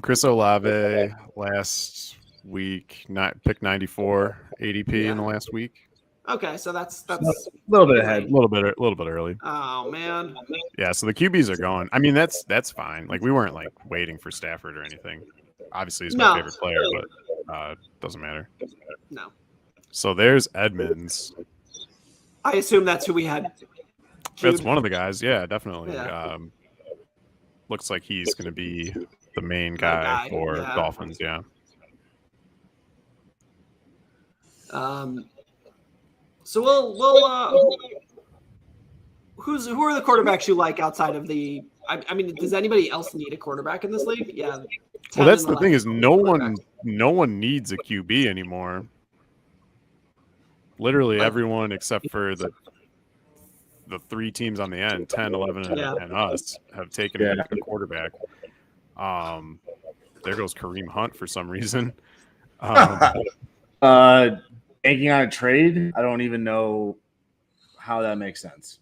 Chris Olave last week picked 94 ADP in the last week. Okay, so that's a little bit ahead, a little bit early. Oh man. Yeah, so the QBs are going. I mean, that's fine. Like we weren't like waiting for Stafford or anything. Obviously, he's my favorite player, but doesn't matter. No. So there's Edmonds. I assume that's who we had. That's one of the guys. Yeah, definitely. Yeah. Looks like he's going to be the main guy for Dolphins. Yeah. So we'll who are the quarterbacks you like outside of the? I mean, does anybody else need a quarterback in this league? Yeah. Well, that's the thing is no one needs a QB anymore. Literally everyone except for the 3 teams on the end, 10, 11, and us, have taken a quarterback. There goes Kareem Hunt for some reason. Banking on a trade? I don't even know how that makes sense.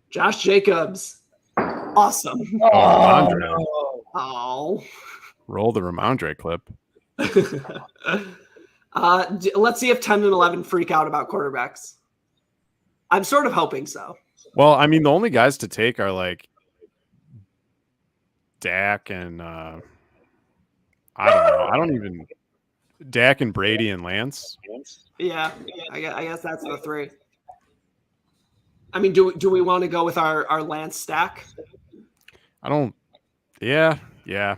Josh Jacobs. Awesome. Oh. Roll the Ramondre clip. Let's see if 10 and 11 freak out about quarterbacks. I'm sort of hoping so. Well, I mean, the only guys to take are like Dak and I don't know. Dak and Brady and Lance. Yeah, I guess that's the 3. I mean, do we want to go with our Lance stack? I don't. Yeah. I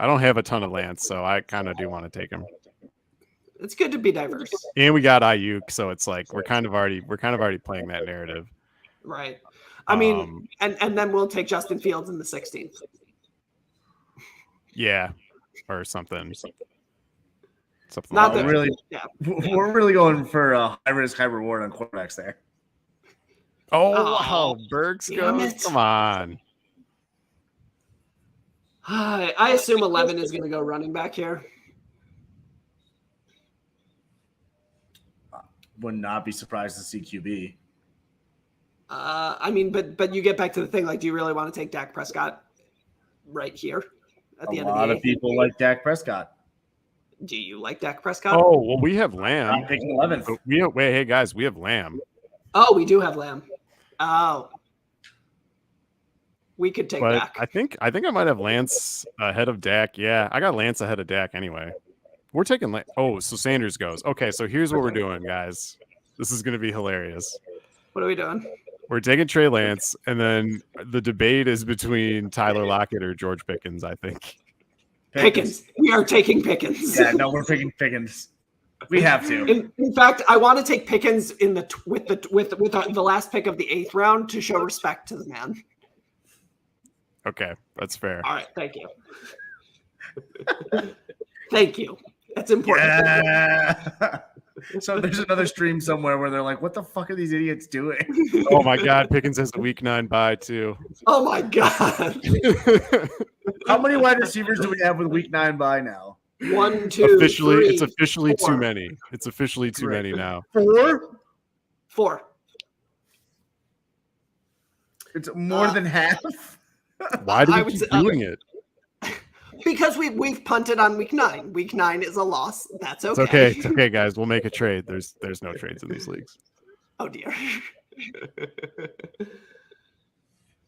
don't have a ton of Lance, so I kind of do want to take him. It's good to be diverse. And we got Ayuk, so it's like we're kind of already playing that narrative. Right. I mean, and then we'll take Justin Fields in the 16th. Yeah, or something. Not that really. Yeah, we're really going for a high risk, high reward on quarterbacks there. Oh, Bergs goes. Come on. I assume 11 is going to go running back here. Would not be surprised to see QB. I mean, but you get back to the thing. Like, do you really want to take Dak Prescott right here at the end of the day? A lot of people like Dak Prescott. Do you like Dak Prescott? Oh, well, we have Lamb. I'm picking 11th. Hey guys, we have Lamb. Oh, we do have Lamb. Oh, we could take Dak. I think I might have Lance ahead of Dak. Yeah, I got Lance ahead of Dak anyway. We're taking so Sanders goes. Okay, so here's what we're doing, guys. This is going to be hilarious. What are we doing? We're taking Trey Lance, and then the debate is between Tyler Lockett or George Pickens, I think. Pickens. We are taking Pickens. Yeah, no, we're picking Pickens. We have to. In fact, I want to take Pickens with the last pick of the 8th round to show respect to the man. Okay, that's fair. All right, thank you. Thank you. That's important. Yeah. So there's another stream somewhere where they're like, what the fuck are these idiots doing? Oh my God, Pickens has a week 9 bye too. Oh my God. How many wide receivers do we have with week 9 bye now? 1, 2, officially, 3, it's officially 4. too many. It's officially too many now. 4? It's more than half. Why do we keep doing it? Because we've punted on week 9. Week 9 is a loss. That's okay. It's okay. It's okay, guys. We'll make a trade. There's no trades in these leagues. Oh dear.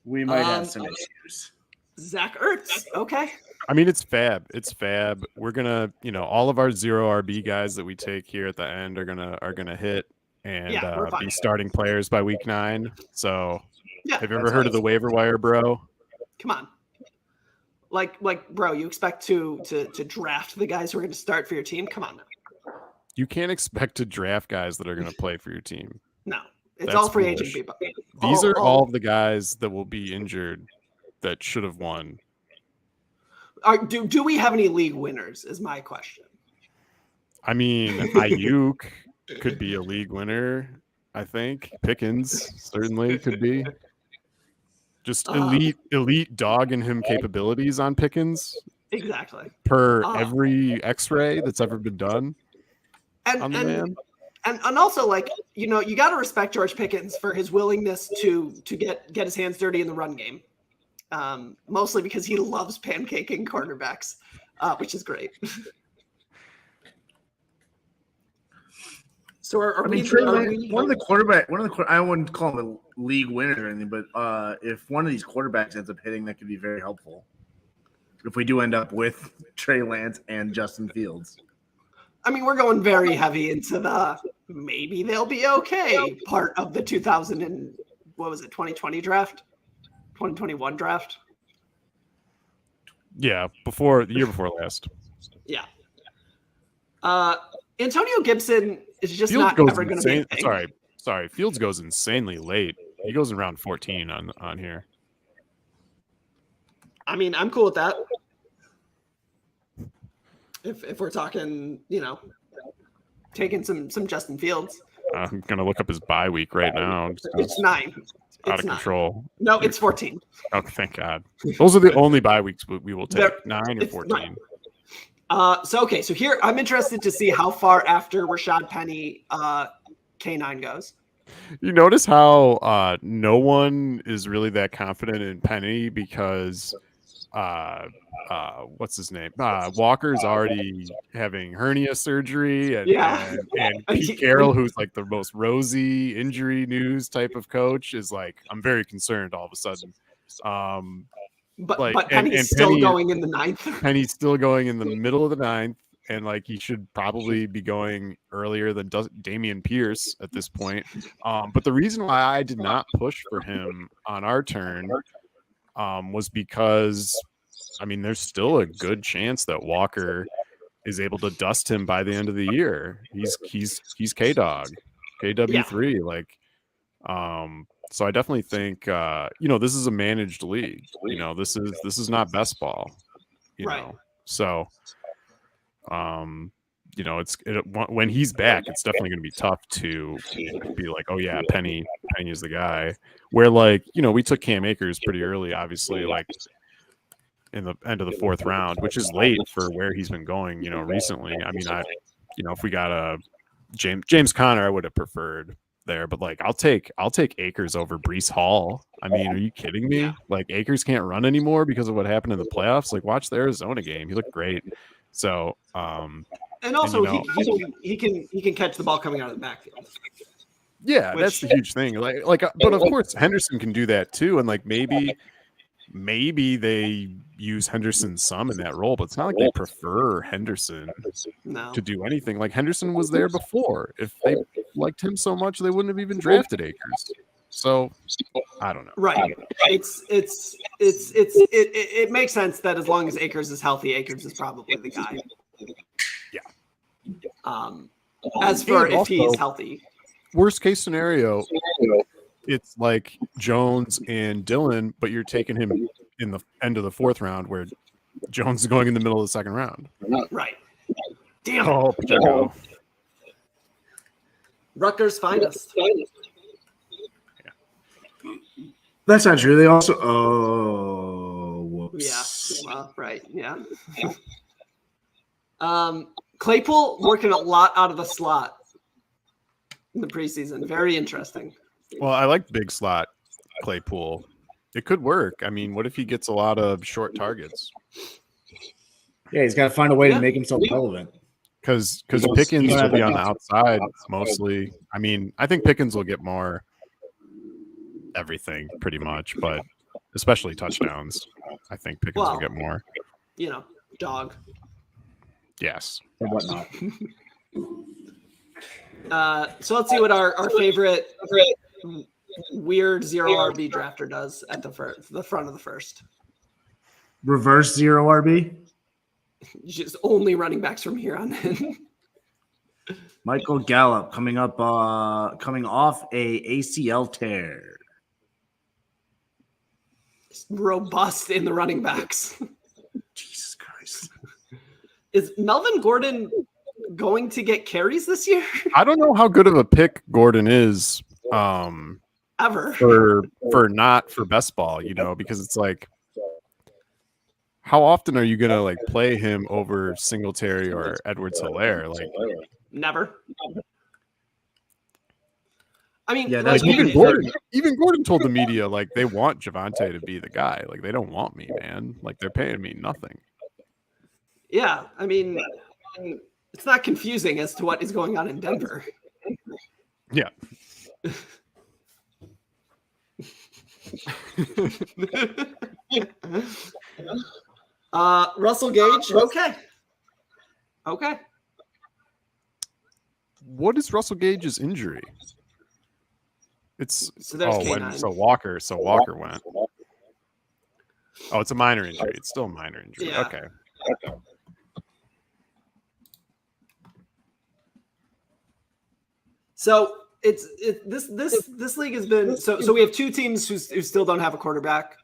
We might have some issues. Zach Ertz. Okay. I mean, it's fab. It's fab. We're gonna, all of our 0 RB guys that we take here at the end are gonna hit and be starting players by week 9. So, have you ever heard of the waiver wire, bro? Come on. Like, bro, you expect to draft the guys who are going to start for your team? Come on now. You can't expect to draft guys that are going to play for your team. No, it's all free agent people. These are all of the guys that will be injured that should have won. Do we have any league winners? Is my question. I mean, Ayuk could be a league winner. I think Pickens certainly could be. Just elite dog in him capabilities on Pickens. Exactly. Per every X-ray that's ever been done on the man. And also, like, you got to respect George Pickens for his willingness to get his hands dirty in the run game. Mostly because he loves pancaking quarterbacks, which is great. So one of the quarterback, I wouldn't call him a league winner or anything, but if one of these quarterbacks ends up hitting, that could be very helpful. If we do end up with Trey Lance and Justin Fields. I mean, we're going very heavy into the maybe they'll be okay part of the 2020 draft, 2021 draft. Yeah, the year before last. Yeah. Antonio Gibson is just Fields not ever going to be a thing. Sorry. Fields goes insanely late. He goes around 14 on here. I mean, I'm cool with that. If we're talking, taking some Justin Fields. I'm gonna look up his bye week right now. It's 9. Out of control. No, it's 14. Oh, thank God. Those are the only bye weeks we will take. 9 or 14. 9. So here I'm interested to see how far after Rashad Penny K9 goes. You notice how no one is really that confident in Penny because what's his name? Walker's already having hernia surgery and Pete Carroll, who's like the most rosy injury news type of coach, is like, I'm very concerned all of a sudden. But Penny's still going in the 9th. Penny's still going in the middle of the 9th, and like he should probably be going earlier than Dameon Pierce at this point. But the reason why I did not push for him on our turn was because, I mean, there's still a good chance that Walker is able to dust him by the end of the year. He's K-Dog, KW3, so I definitely think this is a managed league. This is not best ball. Know. So when he's back, it's definitely going to be tough to be like, oh yeah, Penny is the guy. Where we took Cam Akers pretty early, obviously, like in the end of the 4th round, which is late for where he's been going, recently. I mean, if we got a James Conner, I would have preferred there, but I'll take Akers over Breece Hall. I mean, are you kidding me? Like, Akers can't run anymore because of what happened in the playoffs. Like, watch the Arizona game; he looked great. So, and also he can catch the ball coming out of the backfield. Yeah, that's the huge thing. But of course Henderson can do that too, and maybe they use Henderson some in that role, but it's not like they prefer Henderson to do anything. Like, Henderson was there before. If they liked him so much, they wouldn't have even drafted Akers. So I don't know. Right. It makes sense that as long as Akers is healthy, Akers is probably the guy. Yeah. As for if he's healthy. Worst case scenario, it's like Jones and Dillon, but you're taking him in the end of the 4th round, where Jones is going in the middle of the 2nd round. Right. Damn. Oh, Pacheco. Rutgers finest. That's not true. They also. Oh, whoops. Yeah. Well, right. Yeah. Claypool working a lot out of the slot in the preseason. Very interesting. Well, I like big slot Claypool. It could work. I mean, what if he gets a lot of short targets? Yeah, he's got to find a way to make himself relevant. Because Pickens will be on the outside mostly. I mean, I think Pickens will get more everything pretty much, but especially touchdowns. I think Pickens will get more. Dog. Yes. And whatnot. So let's see what our favorite weird zero RB drafter does at the front of the first. Reverse zero RB. Just only running backs from here on in. Michael Gallup coming off a ACL tear. Robust in the running backs. Jesus Christ. Is Melvin Gordon going to get carries this year? I don't know how good of a pick Gordon is ever for best ball, because it's like, how often are you gonna like play him over Singletary or Edwards-Helaire? Like, never. I mean, yeah, like even Gordon told the media like they want Javonte to be the guy. Like, they don't want me, man. Like, they're paying me nothing. Yeah, I mean, it's not confusing as to what is going on in Denver. Yeah. Russell Gage. Okay. What is Russell Gage's injury? It's Walker went. Oh, it's a minor injury. It's still a minor injury. Yeah. Okay. So this league has been so we have two teams who still don't have a quarterback.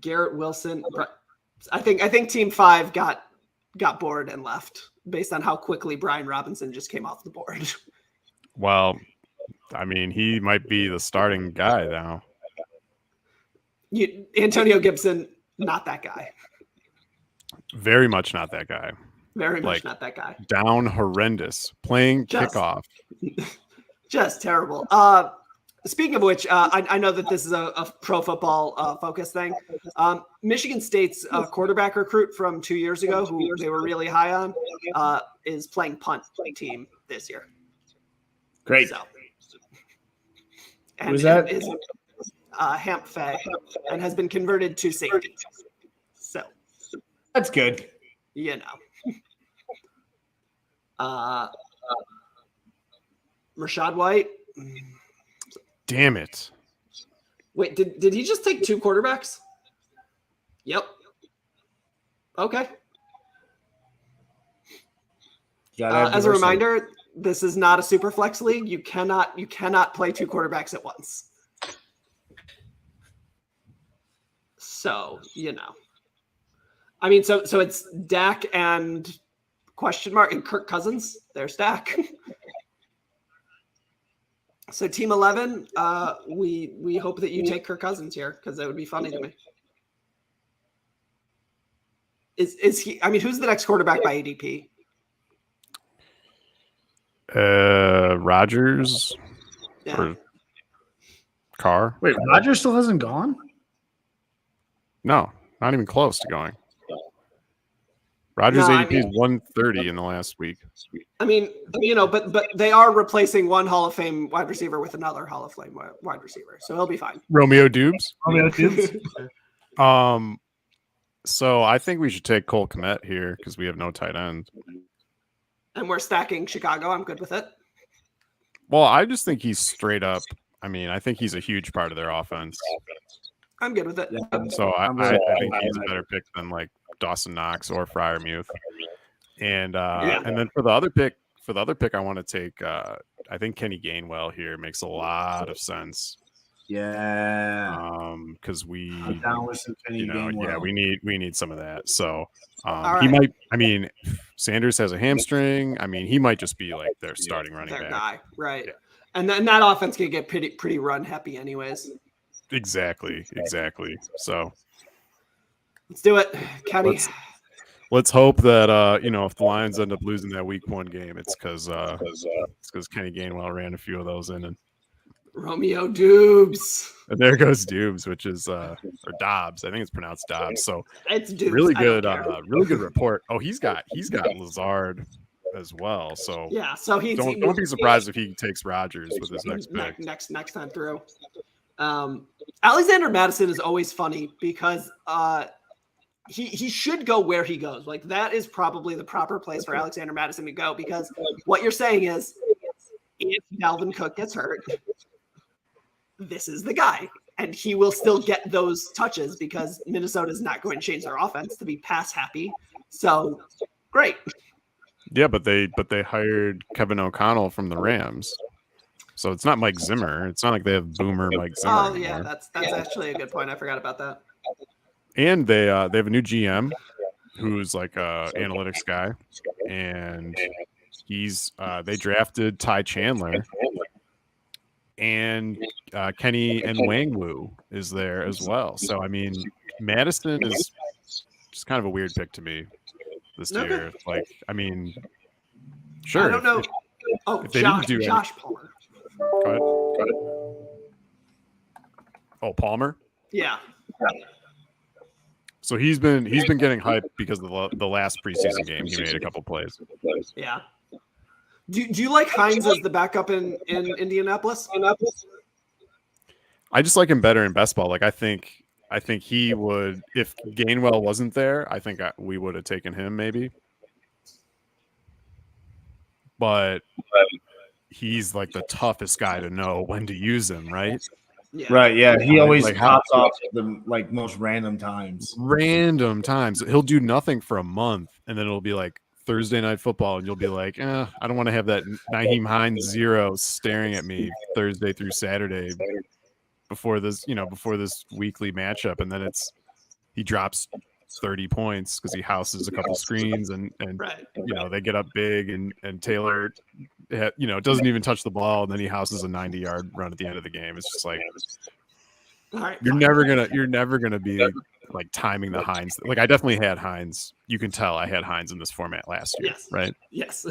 Garrett Wilson. I think Team 5 got bored and left based on how quickly Brian Robinson just came off the board. Well, I mean, he might be the starting guy now. Antonio Gibson, not that guy. Very much not that guy. Very much not that guy. Down horrendous. Playing kickoff. Just terrible. Speaking of which, I know that this is a pro football focus thing. Michigan State's quarterback recruit from 2 years ago, who they were really high on, is playing punt team this year. Great. So, Who's that? Is Hamp Fay, and has been converted to safety. So that's good. Rashad White. Damn it. Wait, did he just take 2 quarterbacks? Yep. Okay. As a reminder, this is not a super flex league. You cannot play 2 quarterbacks at once. So, I mean, so it's Dak and question mark and Kirk Cousins. There's Dak. So Team 11, we hope that you take Kirk Cousins here because that would be funny to me. Is he? I mean, who's the next quarterback by ADP? Rodgers or Carr. Wait, Rodgers still hasn't gone? No, not even close to going. Rodgers ADP is 130 in the last week. I mean, but they are replacing one Hall of Fame wide receiver with another Hall of Fame wide receiver, so he'll be fine. Romeo Dubes. So I think we should take Cole Kmet here because we have no tight end. And we're stacking Chicago. I'm good with it. Well, I just think he's straight up. I mean, I think he's a huge part of their offense. I'm good with it. So I think he's a better pick than like Dawson Knox or Freiermuth. And then for the other pick, I want to take I think Kenny Gainwell here makes a lot of sense. Yeah. Because we, I'm down with some Kenny Gainwell. we need some of that. So he right. might. I mean, Sanders has a hamstring. I mean, he might just be like their starting running Their back. guy, right? Yeah. And then that offense can get pretty run happy, anyways. Exactly. So Let's do it, Kenny. Let's hope that if the Lions end up losing that Week 1 game, it's because Kenny Gainwell ran a few of those in, and Romeo Dubes. And there goes Dubes, which is or Dobbs. I think it's pronounced Dobbs. So it's Dubes. Really good report. Oh, he's got Lazard as well. So yeah, so don't be surprised if he takes Rodgers with his next pick. Next time through. Alexander Mattison is always funny because he should go where he goes. Like that is probably the proper place for Alexander Mattison to go, because what you're saying is if Dalvin Cook gets hurt, this is the guy, and he will still get those touches because Minnesota is not going to change their offense to be pass happy. So great. Yeah, but they hired Kevin O'Connell from the Rams. So it's not Mike Zimmer. It's not like they have Boomer Mike Zimmer. Oh yeah, that's actually a good point. I forgot about that. And they have a new GM who's like a analytics guy, and he's they drafted Ty Chandler, and Kenny and Nwangwu is there as well. So I mean, Madison is just kind of a weird pick to me this year. Like, I mean, sure. I don't know. Josh Palmer. Go ahead. Oh, Palmer. Yeah. So he's been getting hyped because of the last preseason game. He made a couple plays. Yeah. Do you like Hines as the backup in Indianapolis? I just like him better in best ball. Like I think he would, if Gainwell wasn't there, I think we would have taken him maybe. But he's like the toughest guy to know when to use him, right? Yeah. Right, yeah. He always pops off at the most random times. He'll do nothing for a month, and then it'll be like Thursday Night Football, and you'll be like, I don't want to have that Nyheim Hines 0 staring at me Thursday through Saturday before this weekly matchup, and then he drops 30 points because he houses a couple screens, and right. They get up big, and Taylor doesn't even touch the ball, and then he houses a 90-yard run at the end of the game. It's just like, all right, you're never gonna be like timing the Hines. Like I definitely had Hines. You can tell I had Hines in this format last year, yes. right? Yes.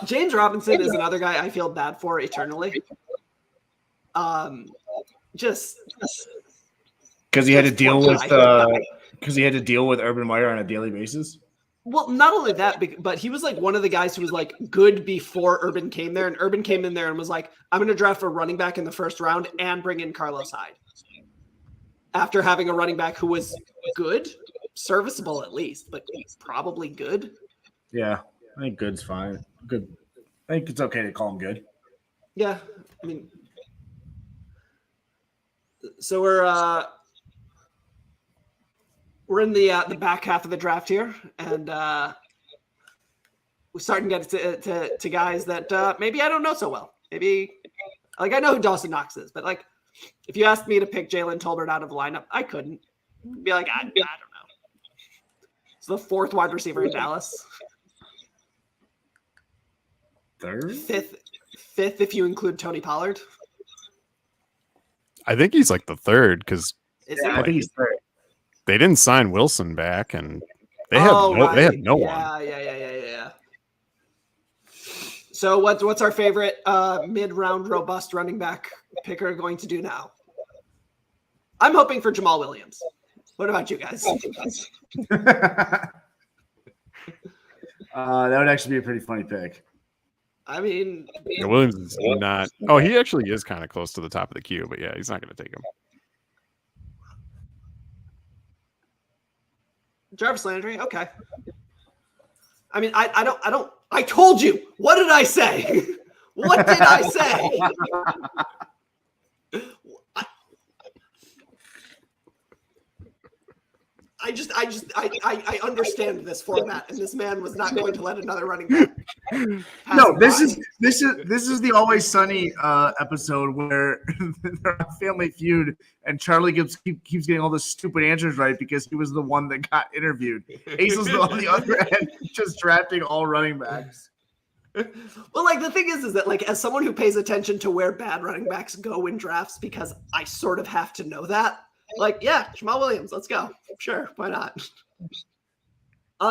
James Robinson is another guy I feel bad for eternally. Just because he had to deal with Urban Meyer on a daily basis. Well, not only that, but he was like one of the guys who was like good before Urban came there, and Urban came in there and was like, I'm going to draft a running back in the first round and bring in Carlos Hyde. After having a running back who was good, serviceable at least, but probably good. Yeah, I think good's fine. Good. I think it's okay to call him good. Yeah, I mean, so we're in the back half of the draft here, and we're starting to get to guys that maybe I don't know so well. Maybe like I know who Dawson Knox is, but like if you asked me to pick Jalen Tolbert out of the lineup, I couldn't. Be like, I don't know. It's the fourth wide receiver in Dallas. Third? Fifth if you include Tony Pollard. I think he's like the third because I think he's third. They didn't sign Wilson back, and they have no one. Yeah. So what's our favorite mid-round robust running back picker going to do now? I'm hoping for Jamal Williams. What about you guys? That would actually be a pretty funny pick. I mean, Williams is not. Oh, he actually is kind of close to the top of the queue, but yeah, he's not going to take him. Jarvis Landry, okay. I mean, I don't. I told you. What did I say? What did I say? I understand this format, and this man was not going to let another running back No, this is the Always Sunny episode where they're on Family Feud and Charlie keeps getting all the stupid answers right because he was the one that got interviewed. Hazel's on the other end, just drafting all running backs. Well, like the thing is that like as someone who pays attention to where bad running backs go in drafts, because I sort of have to know that. Like, yeah, Jamal Williams, let's go. Sure, why not?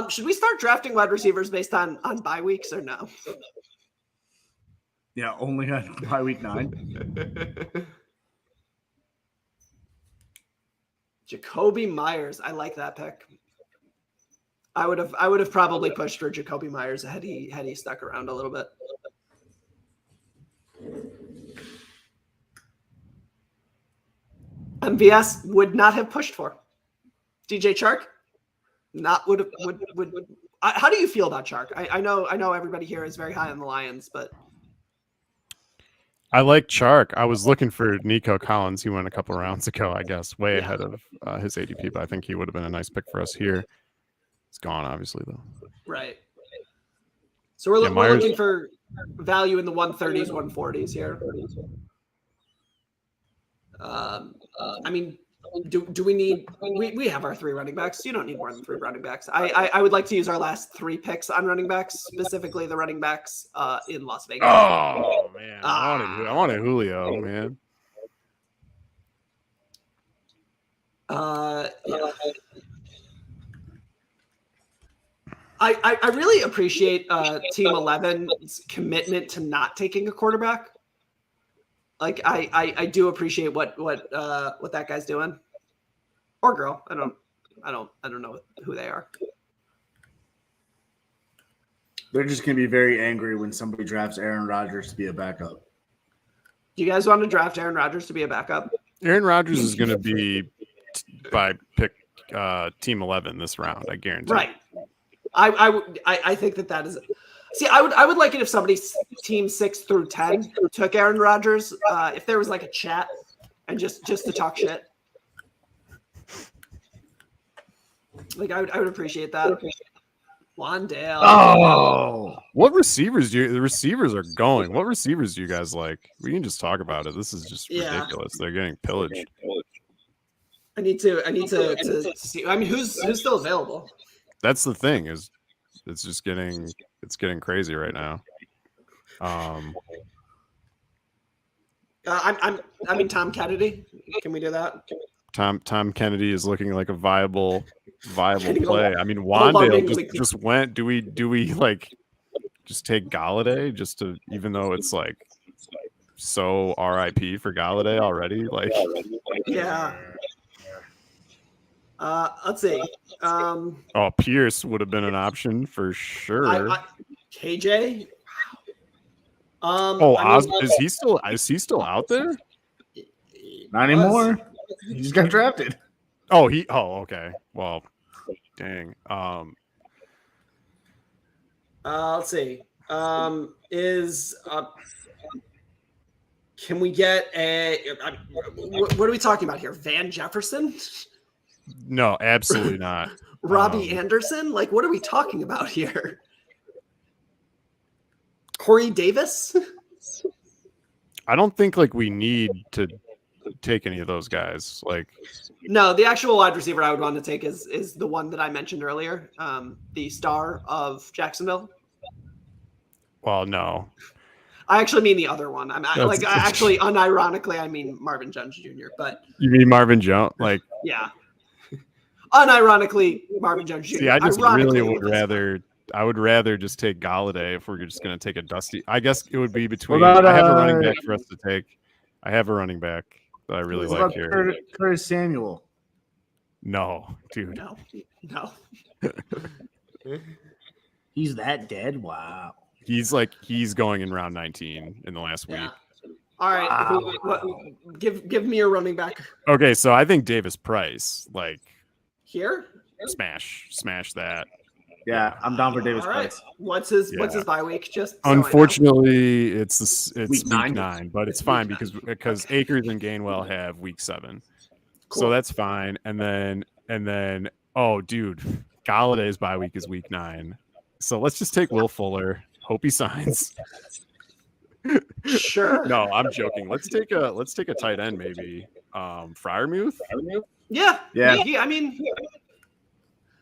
Should we start drafting wide receivers based on bye weeks or no? Yeah, only on bye week 9. Jacoby Myers, I like that pick. I would have probably pushed for Jacoby Myers had he stuck around a little bit. MVS would not have pushed for DJ Chark. Would. How do you feel about Chark? I know everybody here is very high on the Lions, but I like Chark. I was looking for Nico Collins. He went a couple rounds ago, I guess, way ahead of his ADP, but I think he would have been a nice pick for us here. It's gone, obviously, though. Right. So we're looking for value in the 130s, 140s here. I mean, do we need? We have our 3 running backs. You don't need more than 3 running backs. I would like to use our last 3 picks on running backs, specifically the running backs in Las Vegas. Oh man, I wanted Julio, man. Yeah. I really appreciate Team 11's commitment to not taking a quarterback. Like I do appreciate what that guy's doing, or girl. I don't know who they are. They're just gonna be very angry when somebody drafts Aaron Rodgers to be a backup. Do you guys want to draft Aaron Rodgers to be a backup? Aaron Rodgers is going to be by pick Team 11 this round. I guarantee. Right. I think that is. See, I would like it if somebody team 6 through 10 took Aaron Rodgers. If there was like a chat and just to talk shit. Like I would appreciate that. Wandale. Oh, what receivers the receivers are going? What receivers do you guys like? We can just talk about it. This is just ridiculous. They're getting pillaged. I need to see. I mean, who's still available? That's the thing is, it's getting crazy right now. I mean, Tom Kennedy. Can we do that? Tom Kennedy is looking like a viable play. I mean, Wandale just went. Do we like just take Galladay just to, even though it's like so RIP for Galladay already? Like, yeah. Let's see. Pierce would have been an option for sure. KJ. Is he still out there? Not anymore. He just got drafted. Okay. Well, dang. Let's see. Can we get what are we talking about here? Van Jefferson? No, absolutely not. Robbie Anderson? Like, what are we talking about here? Corey Davis? I don't think like we need to take any of those guys. Like, no, the actual wide receiver I would want to take is the one that I mentioned earlier, the star of Jacksonville. Well, no. I actually mean the other one. Unironically, I mean Marvin Jones Jr. But you mean Marvin Jones? Like, yeah. Unironically, Marvin Jones Jr. See, I just really would rather. I would rather just take Galladay if we're just going to take a dusty. I guess it would be between. I have a running back for us to take. I have a running back that I really like here. Curtis Samuel. No, dude. No. He's that dead? Wow. He's going in round 19 in the last week. All right. Wow. Give me a running back. Okay, so I think Davis Price, like here, smash that. Yeah, I'm down for Davis Price. What's his bye week? Just unfortunately, it's week 9, but it's fine week because Akers and Gainwell have week 7, so that's fine. And then Galladay's bye week is week 9, so let's just take Will Fuller. Hope he signs. Sure. No, I'm joking. Let's take a tight end maybe. Fryermuth. Yeah. Yeah. I mean,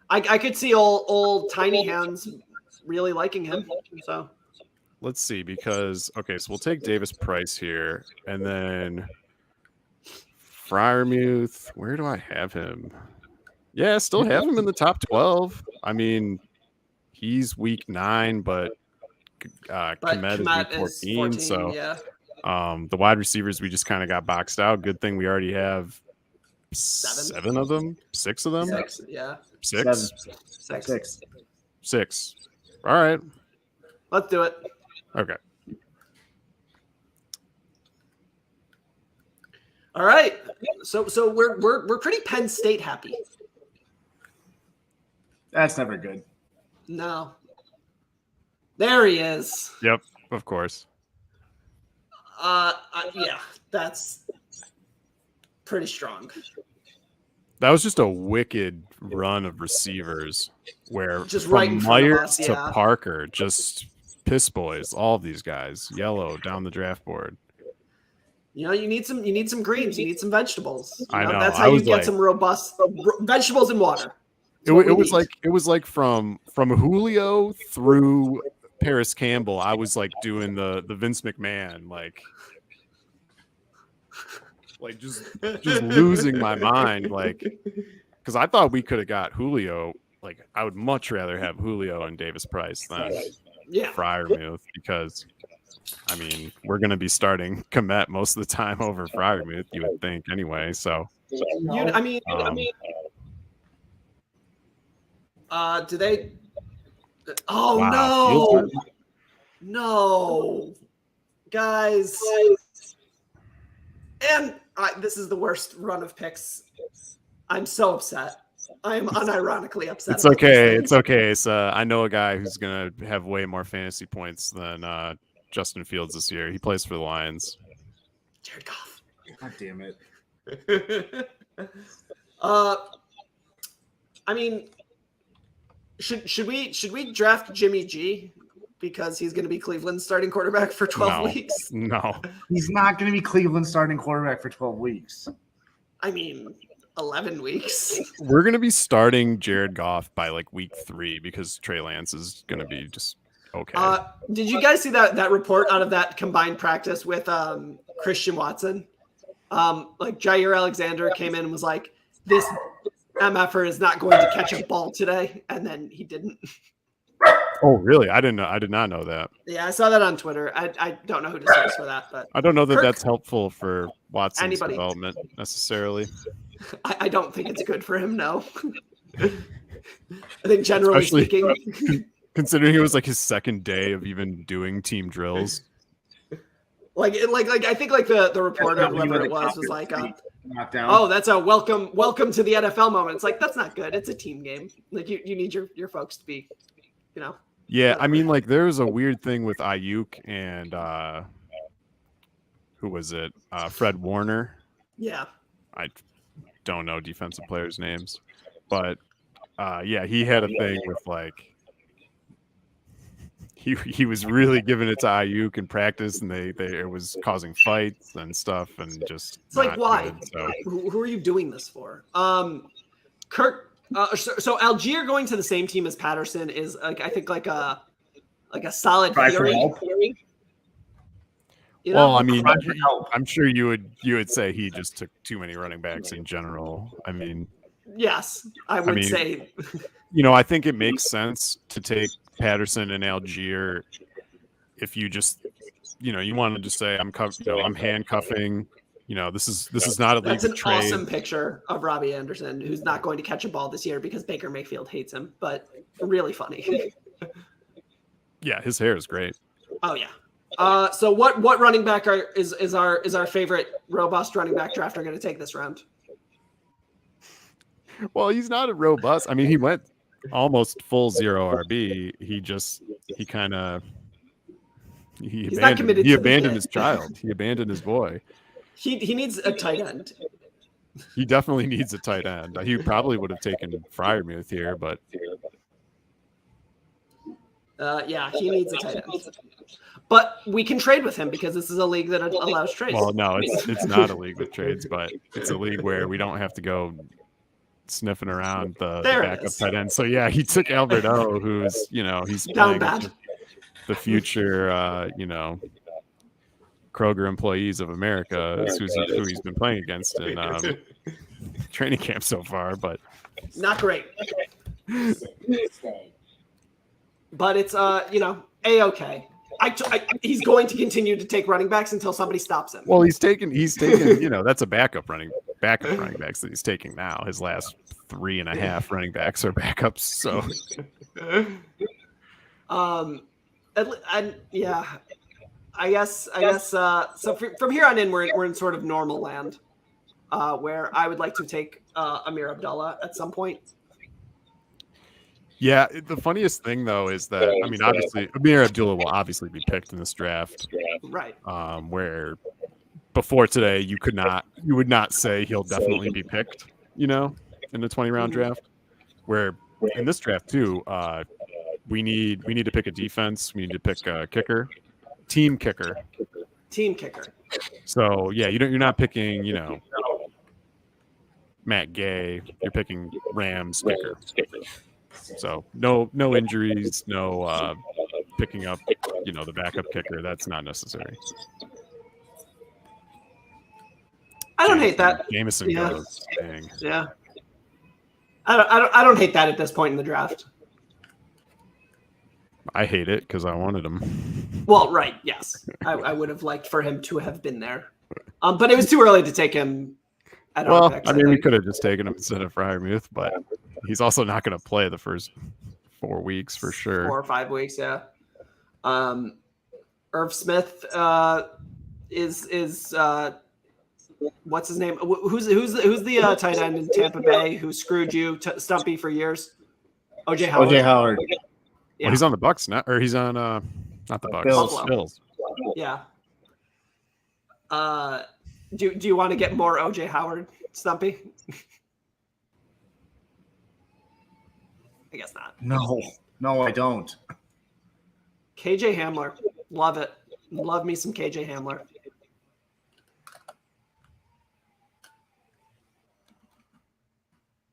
I could see old tiny hands really liking him. So Let's see, because so we'll take Davis Price here, and then Fryermuth. Where do I have him? Yeah, still have him in the top 12. I mean, he's week 9, but Kmet is week 14. So yeah. the wide receivers, we just kind of got boxed out. Good thing we already have 7 of them, 6 of them. 6, yeah. 6? 6. All right. Let's do it. Okay. All right. So we're pretty Penn State happy. That's never good. No. There he is. Yep, of course. Yeah, that's pretty strong. That was just a wicked run of receivers where Just from right in front of Myers us, to yeah. Parker, just piss boys, all of these guys, yellow down the draft board. You know, you need some greens, you need some vegetables. I know. That's how you get some robust vegetables and water. It was like from Julio through Paris Campbell. I was like doing the Vince McMahon, like just losing my mind, like, because I thought we could have got Julio. Like, I would much rather have Julio and Davis Price than Fryermuth, because I mean, we're going to be starting Kmet most of the time over Fryermuth, you would think, anyway. So, do they? Oh, wow. No, guys. And this is the worst run of picks. I'm so upset. I'm unironically upset. It's okay. It's okay. So I know a guy who's going to have way more fantasy points than Justin Fields this year. He plays for the Lions. Jared Goff. God damn it. I mean, should we draft Jimmy G because he's going to be Cleveland's starting quarterback for 12 weeks? No. He's not going to be Cleveland's starting quarterback for 12 weeks. I mean, 11 weeks. We're going to be starting Jared Goff by like week 3 because Trey Lance is going to be just okay. Did you guys see that report out of that combined practice with Christian Watson? Like Jair Alexander came in and was like, this MFer is not going to catch a ball today, and then he didn't. Oh, really? I did not know that. Yeah, I saw that on Twitter. I don't know who to source for that, but I don't know that that's helpful for Watson's anybody. development necessarily. I don't think it's good for him. No. I think generally speaking, considering it was like his second day of even doing team drills. Like I think like the reporter, whoever it was like, oh, that's a welcome to the NFL moment. It's like, that's not good. It's a team game. Like you need your folks to be, you know. Yeah, I mean, like there was a weird thing with Ayuk and who was it? Fred Warner. Yeah. I don't know defensive players' names, but yeah, he had a thing with like he was really giving it to Ayuk in practice, and it was causing fights and stuff, and just it's like, why? Good, so. Who are you doing this for? Kirk. So Algier going to the same team as Patterson is like, I think like a solid theory. You know? Well, I mean, I'm sure you would say he just took too many running backs in general. I mean, yes, I would say. You know, I think it makes sense to take Patterson and Algier if you just, you know, you want to just say I'm handcuffing. You know, this is not a league. That's an trade. Awesome picture of Robbie Anderson, who's not going to catch a ball this year because Baker Mayfield hates him, but really funny. Yeah, his hair is great. Oh yeah. So what running back is our favorite robust running back drafter going to take this round? Well, he's not a robust. I mean, he went almost full 0 RB. He abandoned his child. He abandoned his boy. He needs a tight end. He definitely needs a tight end. He probably would have taken Fryermuth here, but Yeah, he needs a tight end. But we can trade with him because this is a league that allows trades. Well, no, it's not a league with trades, but it's a league where we don't have to go sniffing around the backup tight end. So yeah, he took Alberto, who's he's down playing bad. The future Kroger employees of America is who he's been playing against in training camp so far, but not great. But it's A-okay. He's going to continue to take running backs until somebody stops him. Well, he's taking that's a backup running backs that he's taking now. His last 3.5 running backs are backups. So I guess so from here on in we're in sort of normal land where I would like to take Amir Abdullah at some point. Yeah, the funniest thing though is that obviously Amir Abdullah will obviously be picked in this draft, right? Where before today you would not say he'll definitely be picked, in the 20-round draft. Where in this draft too, we need to pick a defense, we need to pick a kicker, team kicker. So yeah, you're not picking Matt Gay, you're picking Rams kicker. So no injuries, no picking up, the backup kicker. That's not necessary. I don't hate that. Jameson goes. Dang. Yeah. I don't hate that at this point in the draft. I hate it because I wanted him. Well, right. Yes, I would have liked for him to have been there, but it was too early to take him. We could have just taken him instead of Freiermuth, but he's also not going to play the first 4 weeks for sure. 4 or 5 weeks, yeah. Irv Smith is what's his name? Who's the tight end in Tampa Bay who screwed you, Stumpy, for years? OJ Howard. Yeah. Well, he's on the Bucks now, or he's on not the Bucks, Bills. Yeah. Do you want to get more OJ Howard, Stumpy? I guess not. No, I don't. KJ Hamler, love it. Love me some KJ Hamler.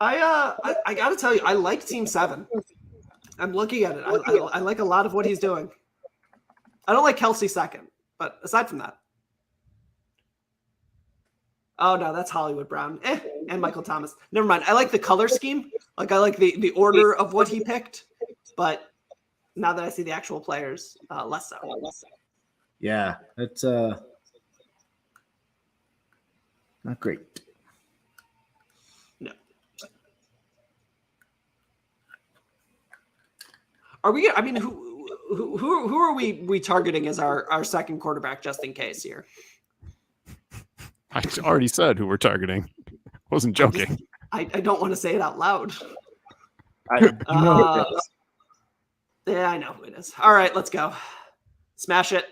I got to tell you, I like Team 7. I'm looking at it. I like a lot of what he's doing. I don't like Kelsey second, but aside from that. Oh, no, that's Hollywood Brown. And Michael Thomas. Never mind. I like the color scheme. Like, I like the order of what he picked. But now that I see the actual players, less so. Yeah, it's not great. No. Are we? I mean, who are we targeting as our second quarterback, just in case here? I already said who we're targeting. Wasn't joking. I don't want to say it out loud. Yeah, I know who it is. All right, let's go. Smash it.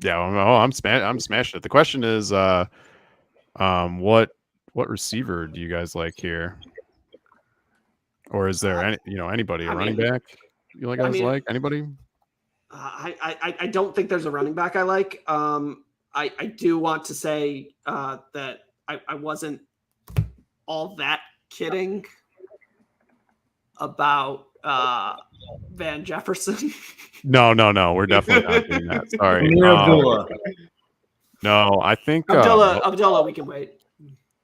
Yeah, I'm smashing it. The question is, what receiver do you guys like here? Or is there anybody, a running back you like? Anybody? I don't think there's a running back I like. I do want to say that I wasn't all that kidding about Van Jefferson. No. We're definitely not doing that. Sorry. No, I think Abdullah, we can wait.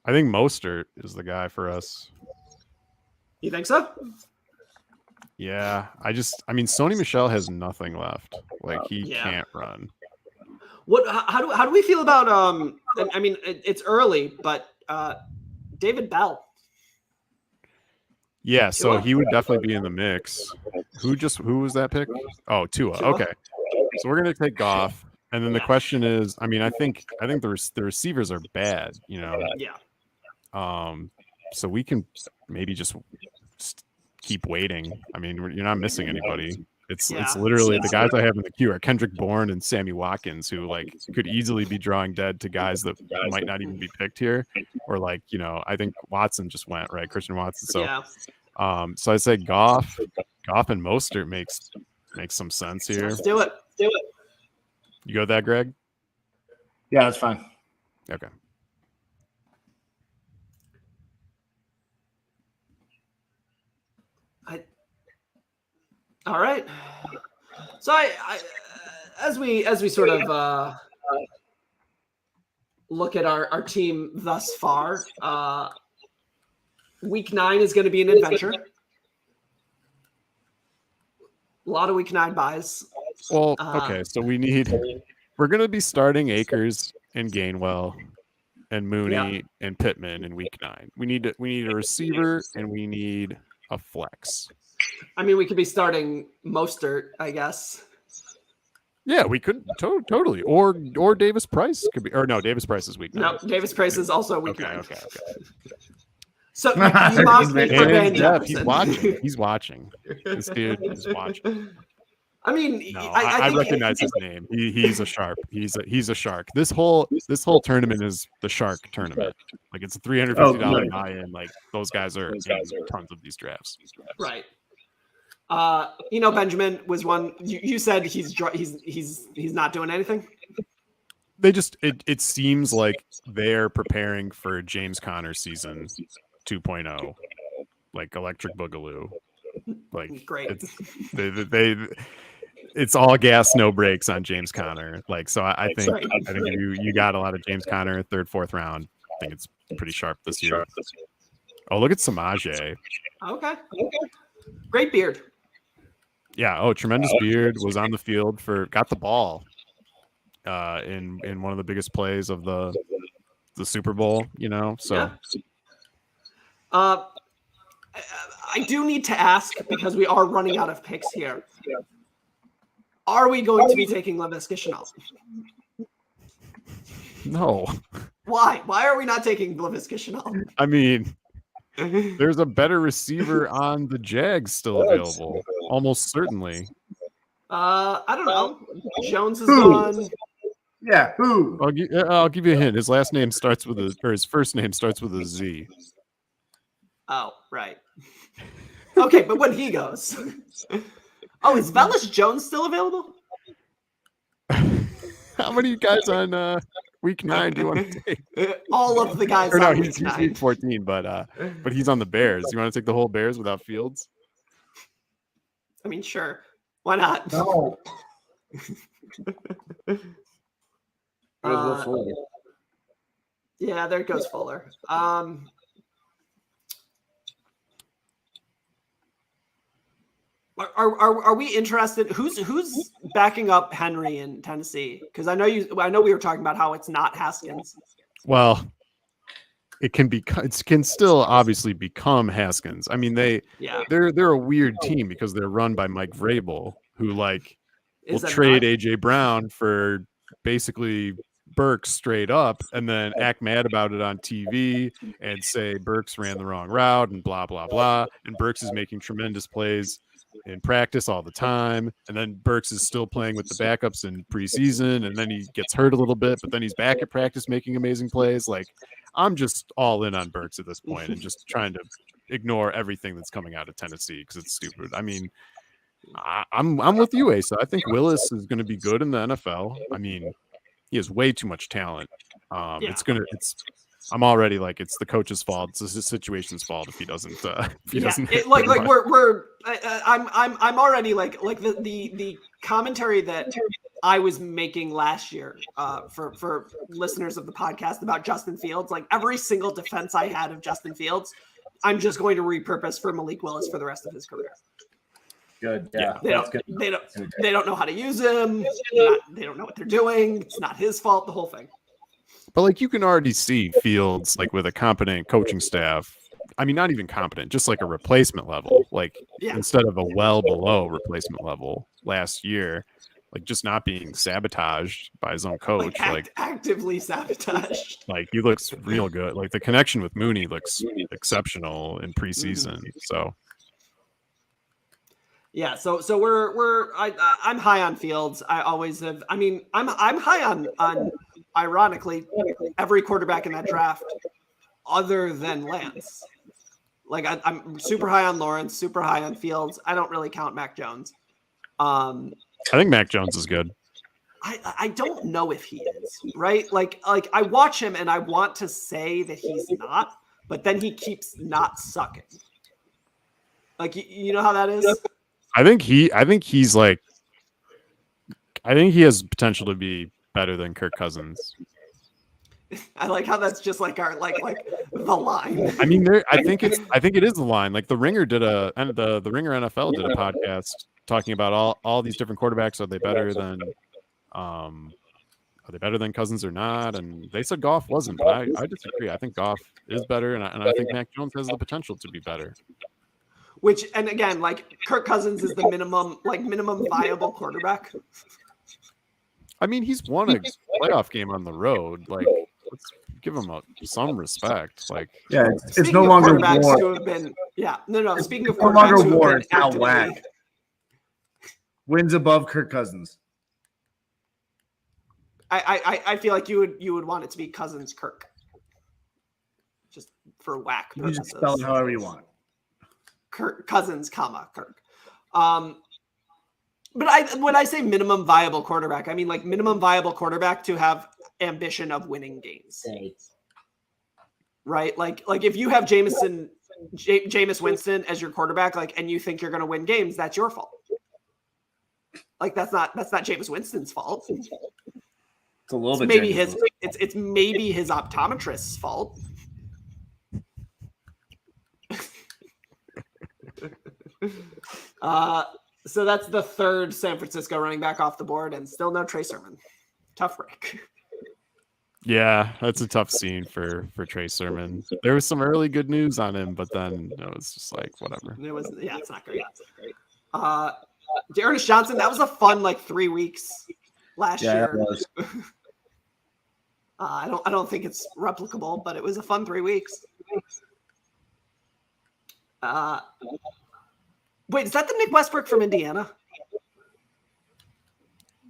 I think Mostert is the guy for us. You think so? Yeah. Sony Michel has nothing left. Like he can't run. How do we feel about it's early, but David Bell? Yeah, so he would definitely be in the mix. Who was that pick? Oh, Tua. Okay. So we're gonna take Goff. And then the question is, I think the receivers are bad, Yeah. So we can maybe just keep waiting. You're not missing anybody. It's literally the guys I have in the queue are Kendrick Bourne and Sammy Watkins, who could easily be drawing dead to guys that might not even be picked here, or I think Watson just went right, Christian Watson. So, so I say Goff and Mostert makes makes some sense here. Let's do it. You go with that, Greg? Yeah, that's fine. Okay. All right. So I as we sort of look at our team thus far, week 9 is going to be an adventure. A lot of week 9 buys. Well, okay, so we're going to be starting Akers and Gainwell and Mooney and Pittman in week 9. We need a receiver and we need a flex. I mean, we could be starting Mostert, I guess. Yeah, we could totally. Or Davis Price could be. Or no, Davis Price is week 9. No, Davis Price is also week 9. Okay. So you mocked me for Van Jeff, Jefferson. he's watching. This dude is watching. I mean, No, I think recognize his name. He's a sharp. He's a shark. This whole tournament is the shark tournament. Like it's a $350 buy-in. Like those guys are in tons of these drafts. Right. Benjamin was one. You said he's not doing anything. They just it seems like they're preparing for James Conner season 2.0, like Electric Boogaloo. Like great. It's all gas, no brakes on James Conner. Like so, I think you got a lot of James Conner 3rd, 4th round. I think it's pretty sharp this year. Oh, look at Samaje. Okay. Great beard. Yeah. Oh, tremendous beard. Was on the field got the ball in one of the biggest plays of the Super Bowl. So. Yeah. I do need to ask because we are running out of picks here. Are we going to be taking Laviska Shenault? No. Why? Why are we not taking Laviska Shenault? I mean, there's a better receiver on the Jags still available. Almost certainly. I don't know. Jones is gone. Yeah, who? I'll give you a hint. His last name starts with his first name starts with a Z. Oh, right. Okay, but when he goes. Oh, is Velus Jones still available? How many guys on week 9 do you want to take? All of the guys. Or no, he's week 14, but he's on the Bears. You want to take the whole Bears without Fields? I mean, sure. Why not? No. Yeah, there goes Fuller. Are we interested? Who's backing up Henry in Tennessee? Because I know we were talking about how it's not Haskins. Well, it can still obviously become Haskins. I mean, they're a weird team because they're run by Mike Vrabel, who will trade AJ Brown for basically Burks straight up and then act mad about it on TV and say Burks ran the wrong route and blah blah blah. And Burks is making tremendous plays in practice all the time, and then Burks is still playing with the backups in preseason, and then he gets hurt a little bit, but then he's back at practice making amazing plays. Like, I'm just all in on Burks at this point and just trying to ignore everything that's coming out of Tennessee because it's stupid. I mean, I'm with you, Asa. I think Willis is going to be good in the NFL. I mean, he has way too much talent. I'm already like, it's the coach's fault. It's the situation's fault if he doesn't. I'm already like the commentary that I was making last year for listeners of the podcast about Justin Fields. Like every single defense I had of Justin Fields, I'm just going to repurpose for Malik Willis for the rest of his career. Good. Yeah. They don't know how to use him. They don't know what they're doing. It's not his fault. The whole thing. But you can already see Fields with a competent coaching staff. I mean, not even competent, just like a replacement level. Instead of a well below replacement level last year, just not being sabotaged by his own coach. Actively sabotaged. He looks real good. The connection with Mooney looks exceptional in preseason. So. Yeah, so I'm high on Fields. I always have. I mean, I'm high on ironically every quarterback in that draft, other than Lance. I'm super high on Lawrence, super high on Fields. I don't really count Mac Jones. I think Mac Jones is good. I don't know if he is, right? Like I watch him and I want to say that he's not, but then he keeps not sucking. Like you know how that is? I think he has potential to be better than Kirk Cousins. I like how that's just like our like the line. I mean, I think it is the line. Like the Ringer the Ringer NFL did a podcast talking about all these different quarterbacks. Are they better than Cousins or not? And they said Goff wasn't, but I disagree. I think Goff is better, and I think Mac Jones has the potential to be better. Which, and again, like Kirk Cousins is the minimum viable quarterback. I mean, he's won a playoff game on the road. Like, let's give him some respect. Like, yeah, it's no longer war. Who have been, no. Speaking of no longer quarterbacks, war. It's now whack. Wins above Kirk Cousins. I feel like you would want it to be Cousins Kirk, just for whack purposes. You just spell it however you want. Kirk Cousins, Kirk. But when I say minimum viable quarterback, I mean like minimum viable quarterback to have ambition of winning games. Right? Like if you have Jameis Winston as your quarterback, like, and you think you're going to win games, that's your fault. Like that's not Jameis Winston's fault. It's a little bit maybe it's maybe his optometrist's fault. So that's the third San Francisco running back off the board, and still no Trey Sermon. Tough break. Yeah, that's a tough scene for Trey Sermon. There was some early good news on him, but then it was just like whatever. It's not great. Ernest Johnson, that was a fun 3 weeks last year. It was. I don't think it's replicable, but it was a fun 3 weeks. Wait, is that the Nick Westbrook from Indiana?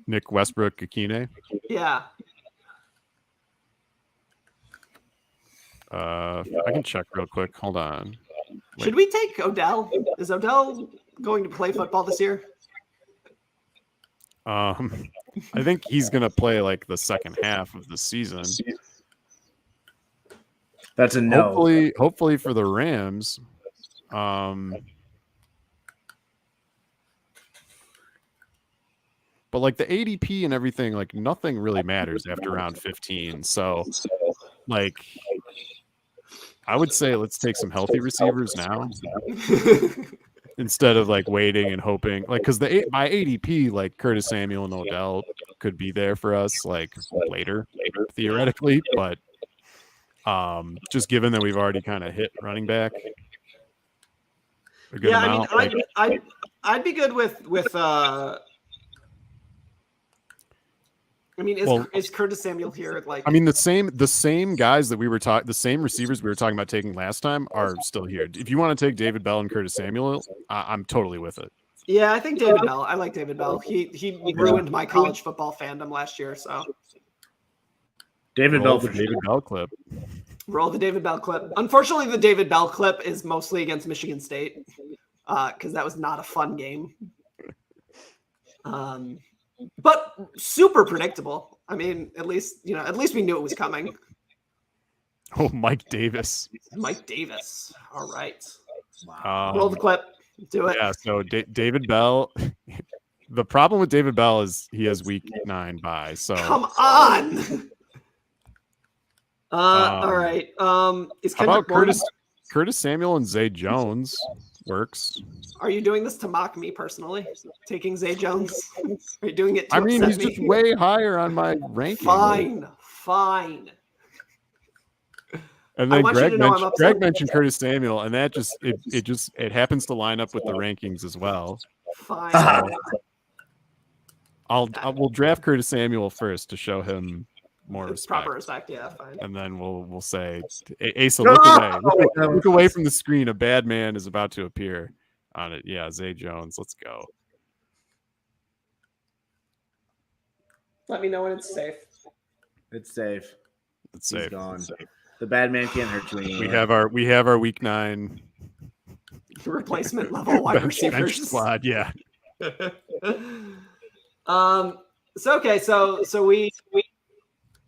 Nick Westbrook-Akine? Yeah. I can check real quick. Hold on. Wait. Should we take Odell? Is Odell going to play football this year? I think he's going to play the second half of the season. That's a no. Hopefully for the Rams. But the ADP and everything, nothing really matters after round 15. So I would say let's take some healthy receivers now instead of waiting and hoping. Because by ADP, Curtis Samuel and Odell could be there for us later theoretically, but just given that we've already kind of hit running back a good amount. I'd be good with is Curtis Samuel here? The same guys that we were the same receivers we were talking about taking last time are still here. If you want to take David Bell and Curtis Samuel, I'm totally with it. Yeah, I think David Bell. I like David Bell. He ruined my college football fandom last year. So David Bell, David Bell clip. Roll the David Bell clip. Unfortunately, the David Bell clip is mostly against Michigan State because that was not a fun game. But super predictable. I mean, at least we knew it was coming. Oh, Mike Davis. All right. Wow. Roll the clip. Do it. Yeah. So David Bell. The problem with David Bell is he has week 9 bye. So come on. All right. Is how about Curtis Samuel and Zay Jones works? Are you doing this to mock me personally? Taking Zay Jones? Are you doing it to he's me? just way higher on my ranking. Fine. And then Greg mentioned Curtis Samuel, and that it happens to line up with the rankings as well. Fine. So we'll draft Curtis Samuel first to show him more respect. Proper respect, yeah, fine. And then we'll say, Asa, look away from the screen. A bad man is about to appear on it. Yeah, Zay Jones, let's go. Let me know when it's safe. It's safe. It's He's safe. gone. It's safe. The bad man can't hurt you anymore. We have our week 9 replacement level wide receivers. Bench squad. Yeah. So we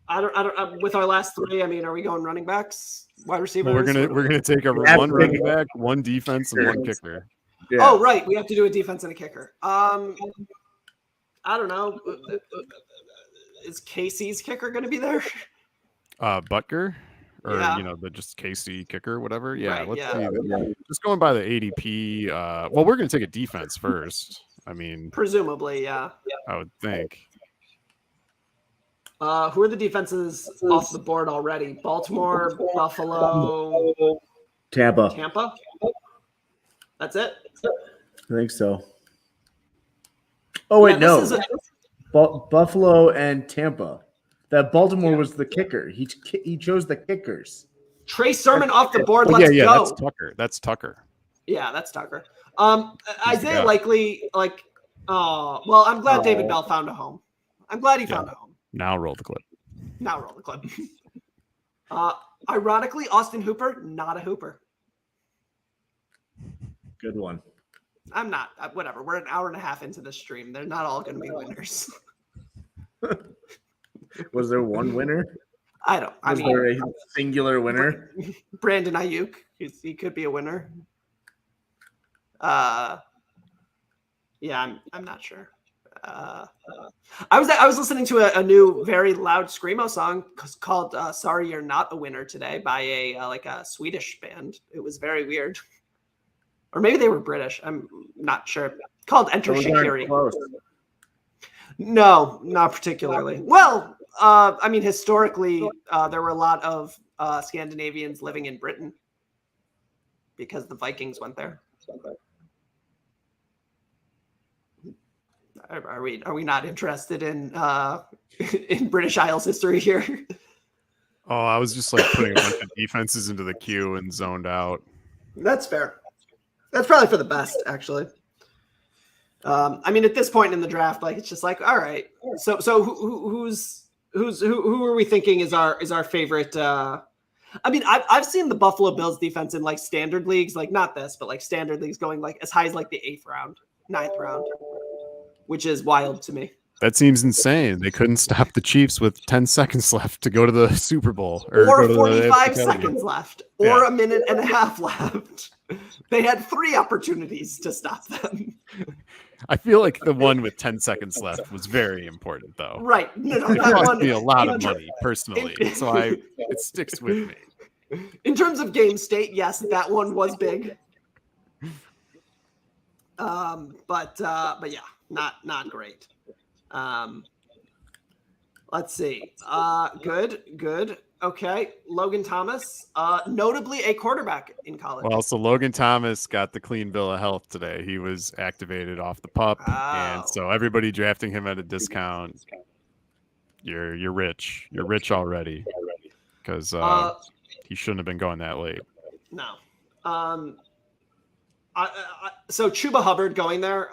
I don't with our last three. I mean, are we going running backs, wide receivers? Well, we're gonna take a one running back, one defense, and one kicker. Yeah. Oh, right. We have to do a defense and a kicker. I don't know. Is Casey's kicker going to be there? Butker, or the just Casey kicker, whatever. Yeah, right, let's see. Just going by the ADP. Well, we're going to take a defense first. I mean, presumably, yeah. I would think. Who are the defenses off the board already? Baltimore, Buffalo, Tampa. That's it. I think so. Oh wait, no. Buffalo and Tampa. That Baltimore was the kicker. He chose the kickers. Trey Sermon off the board. Let's go. That's Tucker. Yeah, that's Tucker. Isaiah Likely, well, I'm glad David Bell found a home. I'm glad he found a home. Now roll the clip. Ironically, Austin Hooper, not a Hooper. Good one. I'm not. Whatever. We're an hour and a half into the stream. They're not all going to be winners. Was there one winner? Was there a singular winner? Brandon Ayuk. He could be a winner. Yeah, I'm not sure. I was listening to a new very loud screamo song called "Sorry You're Not a Winner" today by a Swedish band. It was very weird. Or maybe they were British. I'm not sure. Called Enter Shaqiri. No, not particularly. Well, I mean, historically, there were a lot of Scandinavians living in Britain because the Vikings went there. Are we not interested in British Isles history here? Oh, I was just putting a bunch of defenses into the queue and zoned out. That's fair. That's probably for the best, actually. I mean, at this point in the draft, it's just all right. So who are we thinking is our favorite? I mean, I've seen the Buffalo Bills defense in standard leagues, not this, but standard leagues going as high as the 8th round, 9th round, which is wild to me. That seems insane. They couldn't stop the Chiefs with 10 seconds left to go to the Super Bowl. Or 45 seconds left. Or a minute and a half left. They had 3 opportunities to stop them. I feel like the one with 10 seconds left was very important, though. Right. No, it cost me a lot of money, personally. So it sticks with me. In terms of game state, yes, that one was big. But yeah, not great. Let's see. Good. Okay. Logan Thomas, notably a quarterback in college. Well, so Logan Thomas got the clean bill of health today. He was activated off the PUP. And so everybody drafting him at a discount. You're rich. You're rich already. Because he shouldn't have been going that late. No. So Chuba Hubbard going there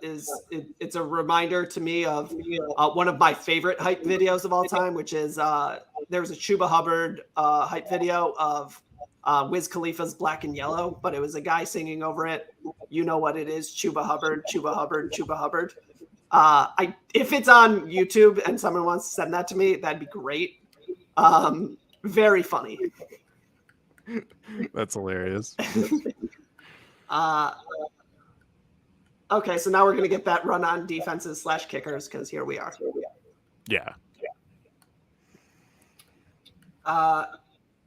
it's a reminder to me of one of my favorite hype videos of all time, which is there was a Chuba Hubbard hype video of Wiz Khalifa's Black and Yellow, but it was a guy singing over it. You know what it is, Chuba Hubbard, Chuba Hubbard, Chuba Hubbard. If it's on YouTube and someone wants to send that to me, that'd be great. Very funny. That's hilarious. Okay, so now we're going to get that run on defenses / kickers because here we are. Yeah.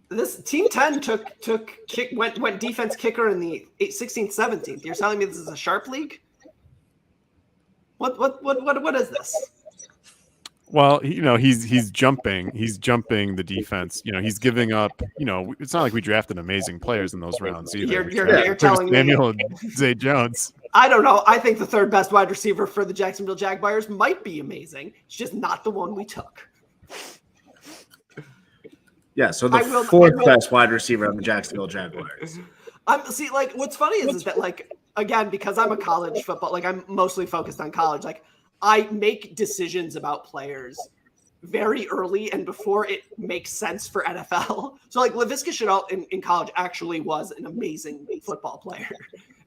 This team 10 went defense kicker in the 16th, 17th. You're telling me this is a sharp league? What is this? Well, he's jumping the defense. He's giving up. It's not like we drafted amazing players in those rounds either. You're telling Samuel and Zay Jones. I don't know. I think the 3rd best wide receiver for the Jacksonville Jaguars might be amazing. It's just not the one we took. Yeah, so the 4th best wide receiver on the Jacksonville Jaguars. What's funny is that again, because I'm a college football, I'm mostly focused on college. I make decisions about players very early and before it makes sense for NFL. So Laviska Shenault in college actually was an amazing football player.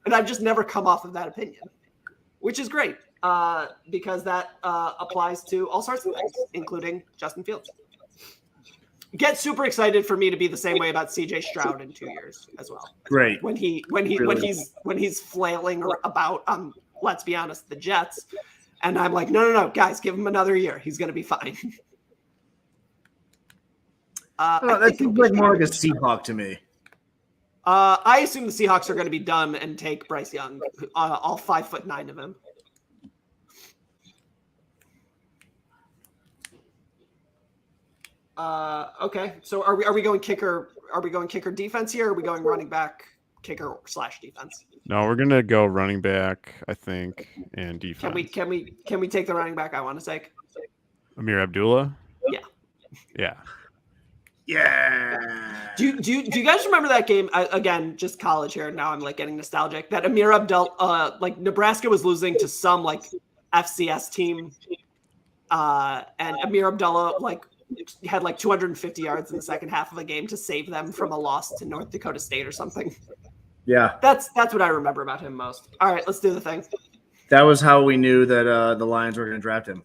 And I've just never come off of that opinion, which is great. because that applies to all sorts of things, including Justin Fields. Get super excited for me to be the same way about CJ Stroud in 2 years as well. Great. When he's flailing about on, let's be honest, the Jets, and I'm like, no, guys, give him another year. He's going to be fine. That seems like more like a Seahawk to me. I assume the Seahawks are going to be dumb and take Bryce Young, all 5'9" of him. Okay, so are we going kicker? Are we going kicker defense here? Or are we going running back, kicker / defense? No, we're gonna go running back, I think, and defense. Can we take the running back I want to take? Amir Abdullah? Yeah. Yeah. Do you guys remember that game? Again, just college here. Now I'm like getting nostalgic. That Amir Abdullah, like Nebraska was losing to some like FCS team, and Amir Abdullah like had like 250 yards in the second half of a game to save them from a loss to North Dakota State or something. Yeah. That's what I remember about him most. All right, let's do the thing. That was how we knew that the Lions were going to draft him.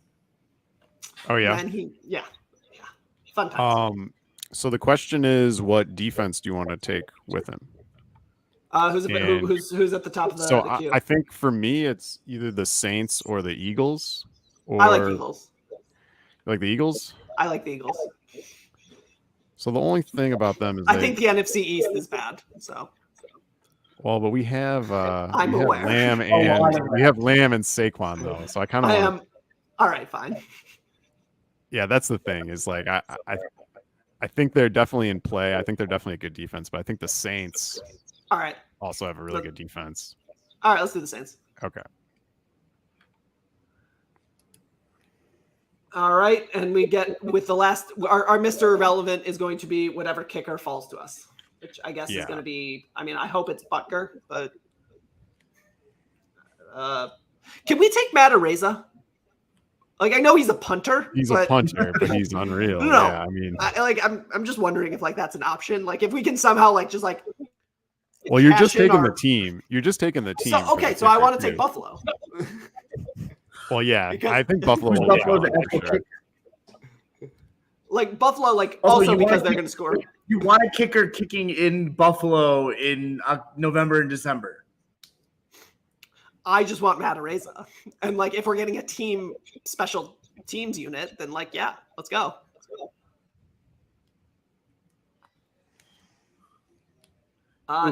Oh yeah. And fun times. So the question is, what defense do you want to take with him? Who's at the top of the queue? I think for me, it's either the Saints or the Eagles. I like the Eagles. You like the Eagles? I like the Eagles. So the only thing about them is I think the NFC East is bad. So. Well, but we have I'm aware. Lamb and we have Lamb and Saquon though, so I kind of am. All right, fine. Yeah, that's the thing. Is like I think they're definitely in play. I think they're definitely a good defense, but I think the Saints all right also have a really good defense. All right, let's do the Saints. Okay. All right, and we get with the last our Mr. Irrelevant is going to be whatever kicker falls to us, which I guess is going to be. I mean, I hope it's Butker, but can we take Matt Araiza? Like I know he's a punter. He's a punter, but he's unreal. No, yeah, I mean, I'm just wondering if like that's an option. Like if we can somehow like just like. Well, you're just taking the team. You're just taking the team. So, okay, so I want to take Buffalo. Well, yeah, because I think Buffalo. Like Buffalo, like also because they're going to score. You want a kicker kicking in Buffalo in November and December. I just want Matt Araiza. And like if we're getting a team special teams unit, then like yeah, let's go.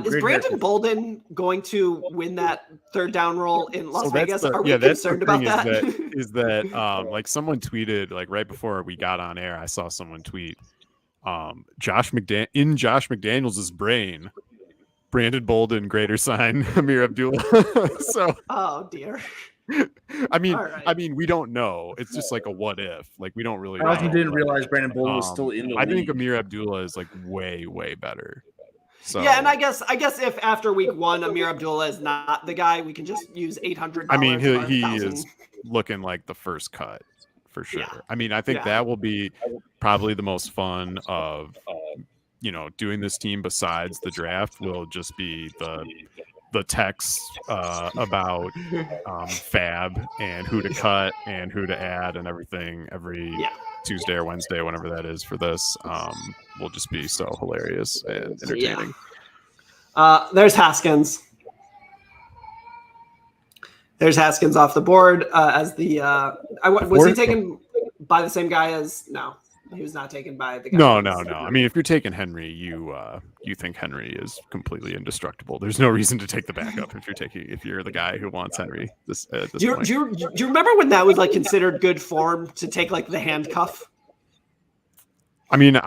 Is Brandon Bolden going to win that third down role in Las Vegas? Are we concerned about that? Is that like someone tweeted like right before we got on air? I saw someone tweet Josh McDaniels' brain. Brandon Bolden, greater sign Amir Abdullah. So, oh dear. I mean, we don't know. It's just like a what if. Like we don't really. I also didn't realize Brandon Bolden was still in the league. I think Amir Abdullah is like way better. So, yeah, and I guess if after week 1 Amir Abdullah is not the guy, we can just use $800. I mean, he is looking like the first cut for sure. Yeah. I mean, I think that will be probably the most fun of doing this team besides the draft will just be the texts about fab and who to cut and who to add and everything every Tuesday or Wednesday, whenever that is for this, will just be so hilarious and entertaining. There's Haskins. There's Haskins off the board as the was he taken by the same guy as no? He was not taken by the guy. No. I mean, if you're taking Henry, you think Henry is completely indestructible. There's no reason to take the backup if you're the guy who wants Henry. Do you remember when that was like considered good form to take like the handcuff? I mean,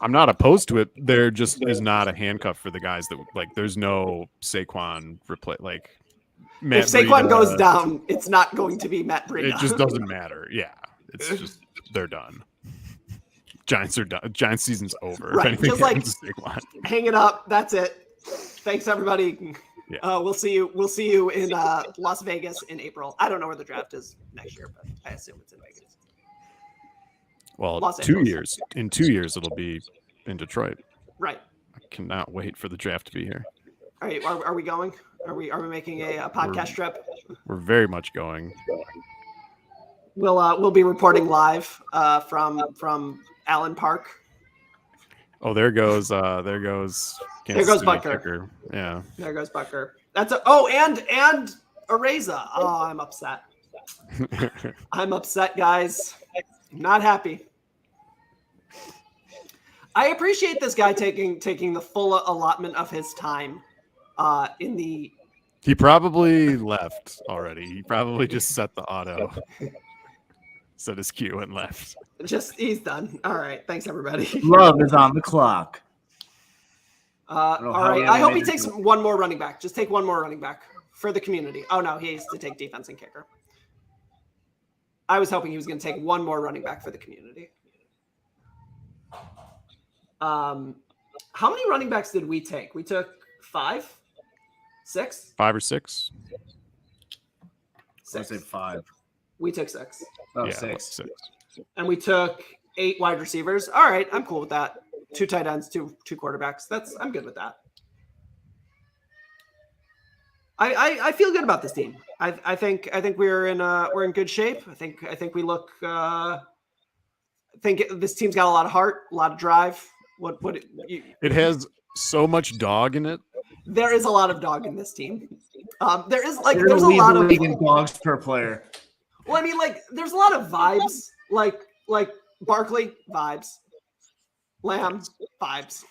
I'm not opposed to it. There just is not a handcuff for the guys that like. There's no Saquon replay like. Matt if Saquon Breida, goes down, it's not going to be Matt Breida. It just doesn't matter. Yeah, it's just they're done. Giants are done. Giants season's over. Right, just like hang it up. That's it. Thanks everybody. Yeah. We'll see you in Las Vegas in April. I don't know where the draft is next year, but I assume it's in Vegas. Well, 2 years. In 2 years, it'll be in Detroit. Right. I cannot wait for the draft to be here. All right. Are we going? Are we making a podcast trip? We're very much going. We'll be reporting live from Allen Park. Oh, there goes Kansas City Butker. kicker. Yeah. There goes Butker. And Areza. Oh, I'm upset. I'm upset, guys. Not happy. I appreciate this guy taking the full allotment of his time in the. He probably left already. He probably just set the auto. Set his cue and left. He's done. All right. Thanks, everybody. Love is on the clock. All right. I hope he takes one more running back. Just take one more running back for the community. Oh, no. He has to take defense and kicker. I was hoping he was going to take one more running back for the community. How many running backs did we take? We took 5? 6? 5 or 6. 6. I said 5. We took 6. Oh, Yeah, 6. And we took 8 wide receivers. All right, I'm cool with that. 2 tight ends, two quarterbacks. I'm good with that. I feel good about this team. I think we're in good shape. I think we look. I think this team's got a lot of heart, a lot of drive. It has so much dog in it. There is a lot of dog in this team. There's a lot lot of dogs per player. Well, I mean, there's a lot of vibes, like Barkley vibes, Lamb vibes,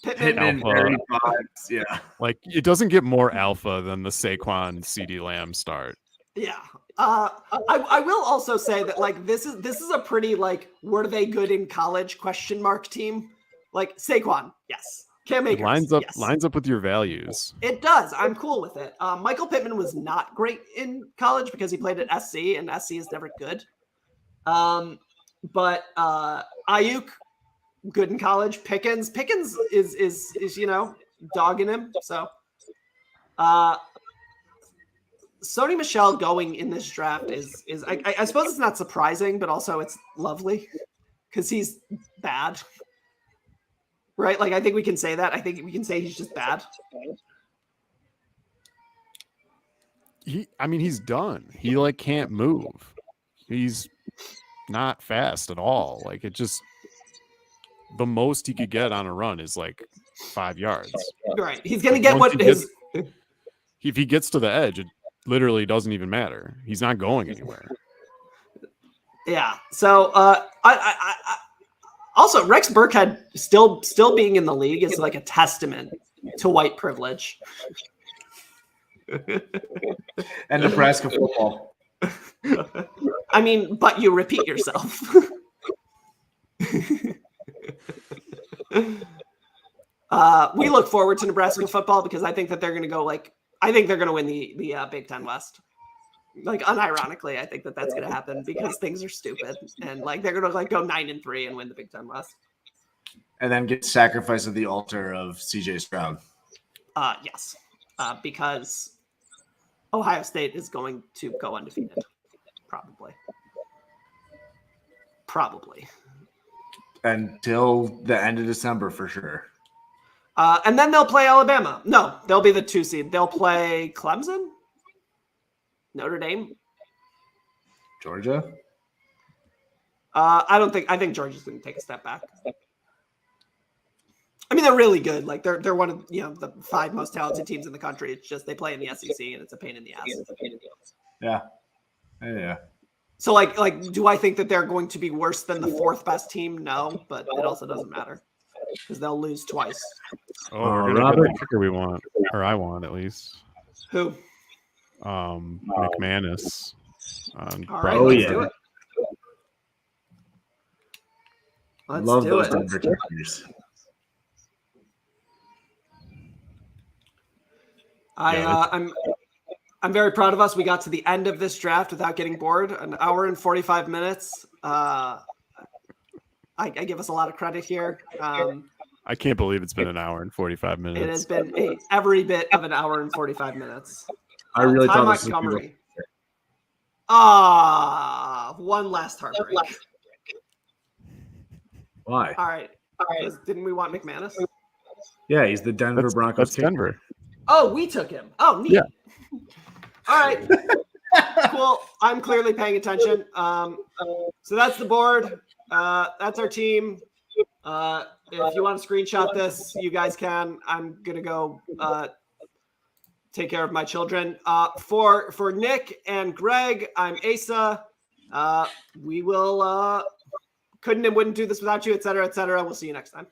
Pittman vibes. Yeah, like it doesn't get more alpha than the Saquon CeeDee Lamb start. Yeah. I will also say that this is a pretty were they good in college ? Team. Like Saquon, yes. Cam Akers, lines up with your values. It does. I'm cool with it. Michael Pittman was not great in college because he played at SC, and SC is never good. But Ayuk, good in college. Pickens is dogging him. So Sony Michel going in this draft is I suppose it's not surprising, but also it's lovely because he's bad. Right? I think we can say that. I think we can say he's just bad. He's done. He can't move. He's not fast at all. The most he could get on a run is 5 yards. Right. He's going to get what his. If he gets to the edge, it literally doesn't even matter. He's not going anywhere. Yeah. So also, Rex Burkhead still being in the league is a testament to white privilege. And Nebraska football. I mean, but you repeat yourself. We look forward to Nebraska football because I think that they're going to go I think they're going to win the Big Ten West. Unironically, I think that that's going to happen because things are stupid and they're going to go 9-3 and win the Big Ten West. And then get sacrifice of the altar of CJ Stroud. Yes, because Ohio State is going to go undefeated, probably until the end of December for sure. And then they'll play Alabama. No, they'll be the 2 seed. They'll play Clemson. Notre Dame, Georgia. I think Georgia's going to take a step back. I mean, they're really good. They're one of the 5 most talented teams in the country. It's just they play in the SEC and it's a pain in the ass. Yeah. So do I think that they're going to be worse than the 4th best team? No, but it also doesn't matter because they'll lose twice. Oh, we're gonna get the kicker we want, or I want at least. Who? McManus. All right, let's do it. Love those Denver kickers. I'm very proud of us. We got to the end of this draft without getting bored. An hour and 45 minutes. I give us a lot of credit here. I can't believe it's been an hour and 45 minutes. It has been every bit of an hour and 45 minutes. I really Ty thought Montgomery. One last heartbreak. Why? All right. Didn't we want McManus? Yeah, he's the Denver Broncos. That's Denver. Oh, we took him. Oh, neat. Yeah. All right. Cool. I'm clearly paying attention. So that's the board. That's our team. If you want to screenshot this, you guys can. I'm gonna go take care of my children. For Nick and Greg, I'm Asa. We will couldn't and wouldn't do this without you, et cetera, et cetera. We'll see you next time.